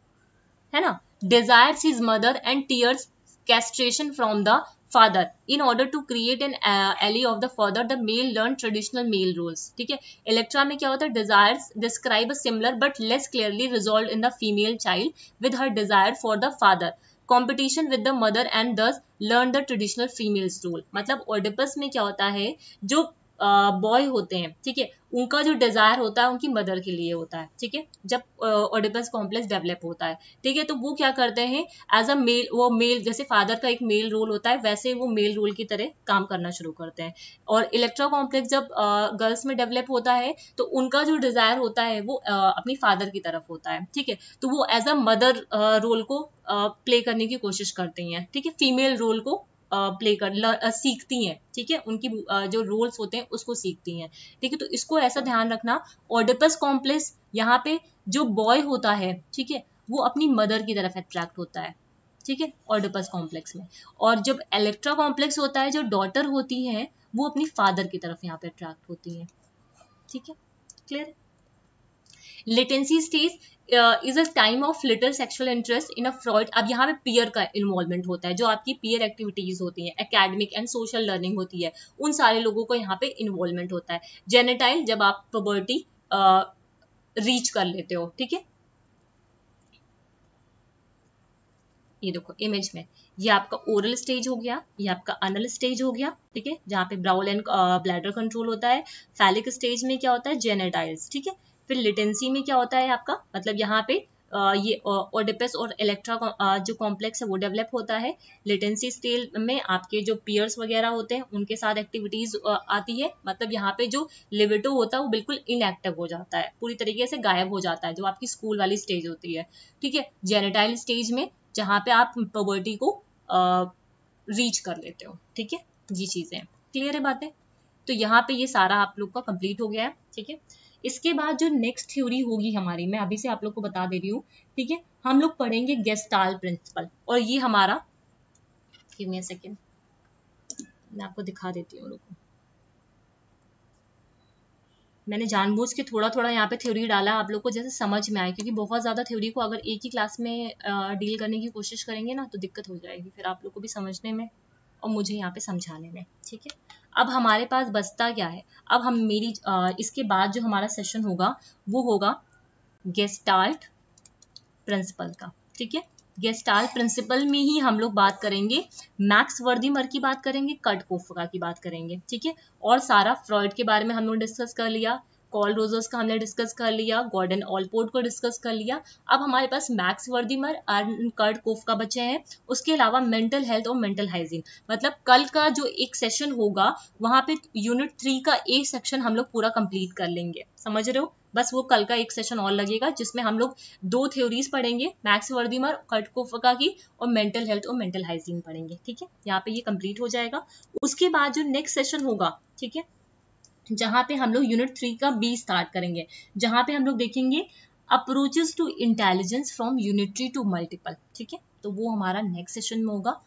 है ना, desires his mother and tears castration from the father in order to create an ally of the father, the male learn traditional male roles, ठीक है। Electra में क्या होता है, desires describe a similar but less clearly resolved in the female child with her desire for the father, competition with the mother and thus learn the traditional female's role। मतलब Oedipus में क्या होता है, जो बॉय होते हैं, ठीक है, उनका जो डिजायर होता है उनकी मदर के लिए होता है, ठीक है, जब ओडिपस कॉम्प्लेक्स डेवलप होता है, ठीक है, तो वो क्या करते हैं एज अ मेल, वो मेल जैसे फादर का एक मेल रोल होता है वैसे वो मेल रोल की तरह काम करना शुरू करते हैं, और इलेक्ट्रा कॉम्प्लेक्स जब गर्ल्स में डेवलप होता है तो उनका जो डिजायर होता है वो अपनी फादर की तरफ होता है, ठीक है, तो वो एज अ मदर रोल को प्ले करने की कोशिश करती हैं, ठीक है, फीमेल रोल को प्ले कर सीखती हैं, ठीक है, उनकी जो रोल्स होते हैं उसको सीखती हैं, ठीक है, तो इसको ऐसा ध्यान रखना, ओडिपस कॉम्प्लेक्स यहाँ पे जो बॉय होता है, ठीक है, वो अपनी मदर की तरफ अट्रैक्ट होता है, ठीक है, ओडिपस कॉम्प्लेक्स में, और जब इलेक्ट्रा कॉम्प्लेक्स होता है जो डॉटर होती है वो अपनी फादर की तरफ यहाँ पे अट्रैक्ट होती है, ठीक है, clear. Latency stage is a time of little sexual interest in a Freud, अब यहाँ पे पीयर का इन्वॉल्वमेंट होता है, जो आपकी पीयर एक्टिविटीज होती हैं, एकेडमिक एंड सोशल लर्निंग होती है, उन सारे लोगों को यहाँ पे इन्वॉल्वमेंट होता है। जेनेटाइल जब आप प्यूबर्टी रीच कर लेते हो, ठीक है, ये देखो इमेज में, ये आपका ओरल स्टेज हो गया, ये आपका अनल स्टेज हो गया, ठीक है, जहाँ पे ब्राउल एंड ब्लैडर कंट्रोल होता है। फैलिक स्टेज में क्या होता है, जेनेटाइल्स, ठीक है। फिर लिटेंसी में क्या होता है आपका, मतलब यहाँ पे ये ओडिपस और इलेक्ट्रा जो कॉम्प्लेक्स है वो डेवलप होता है। लिटेंसी स्टेज में आपके जो पियर्स वगैरह होते हैं उनके साथ एक्टिविटीज आती है, मतलब यहाँ पे जो लिबिडो होता है वो बिल्कुल इनएक्टिव हो जाता है, पूरी तरीके से गायब हो जाता है, जो आपकी स्कूल वाली स्टेज होती है, ठीक है। जेनेटाइल स्टेज में जहां पे आप प्यूबर्टी को रीच कर लेते हो, ठीक है, ये चीजें क्लियर है बातें। तो यहाँ पे ये सारा आप लोग का कंप्लीट हो गया है, ठीक है। इसके बाद जो नेक्स्ट थ्योरी होगी हमारी, मैं अभी से आप लोग को बता दे रही हूँ, ठीक है, हम लोग पढ़ेंगे गेस्टाल्ट प्रिंसिपल, और ये हमारा, गिव मी अ सेकेंड, मैं आपको दिखा देती हूँ, रुको, मैंने जानबूझ के थोड़ा थोड़ा यहाँ पे थ्योरी डाला आप लोग को जैसे समझ में आए, क्योंकि बहुत ज्यादा थ्योरी को अगर एक ही क्लास में डील करने की कोशिश करेंगे ना तो दिक्कत हो जाएगी फिर आप लोग को भी समझने में और मुझे यहाँ पे समझाने में, ठीक है। अब हमारे पास बचता क्या है, अब हम इसके बाद जो हमारा सेशन होगा वो होगा गेस्टाल्ट प्रिंसिपल का, ठीक है। गेस्टाल्ट प्रिंसिपल में ही हम लोग बात करेंगे, मैक्स वर्दीमर की बात करेंगे, कर्ट कोफका की बात करेंगे, ठीक है, और सारा फ्रॉइड के बारे में हम लोग डिस्कस कर लिया, कॉल रोजर्स का हमने डिस्कस कर लिया, गॉर्डन ऑलपोर्ट को डिस्कस कर लिया। अब हमारे पास मैक्स वर्दीमर और कर्ट कोफका बचे हैं, उसके अलावा मेंटल हेल्थ और मेंटल हाइजीन, मतलब कल का जो एक सेशन होगा वहां पे यूनिट 3 का एक सेक्शन हम लोग पूरा कंप्लीट कर लेंगे, समझ रहे हो, बस वो कल का एक सेशन और लगेगा जिसमें हम लोग 2 थ्योरीज पढ़ेंगे, मैक्स वर्दीमर, कटकोफका की, और मेंटल हेल्थ और मेंटल हाइजीन पढ़ेंगे। ठीक है, यहाँ पे ये कंप्लीट हो जाएगा। उसके बाद जो नेक्स्ट सेशन होगा, ठीक है, जहां पे हम लोग यूनिट 3 का बी स्टार्ट करेंगे, जहां पे हम लोग देखेंगे approaches to intelligence from unitary to multiple. ठीक है, तो वो हमारा नेक्स्ट सेशन में होगा।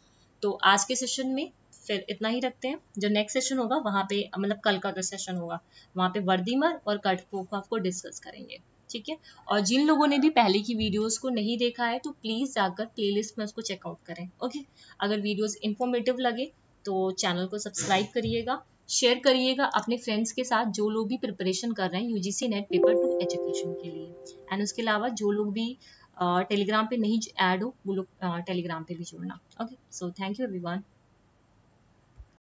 तो आज के सेशन में फिर इतना ही रखते हैं। जो नेक्स्ट सेशन होगा वहां पे, मतलब कल का जो सेशन होगा वहां पे वर्दीमर और कटकोफका को डिस्कस करेंगे। ठीक है, और जिन लोगों ने भी पहले की वीडियोस को नहीं देखा है तो प्लीज जाकर प्लेलिस्ट में उसको चेकआउट करें। ओके, अगर वीडियोस इंफॉर्मेटिव लगे तो चैनल को सब्सक्राइब करिएगा, शेयर करिएगा अपने फ्रेंड्स के साथ जो लोग भी प्रिपरेशन कर रहे हैं यूजीसी नेट पेपर 2 एजुकेशन के लिए। एंड उसके अलावा जो लोग भी टेलीग्राम पे नहीं ऐड हो वो लोग टेलीग्राम पे भी जुड़ना। Okay, so thank you everyone.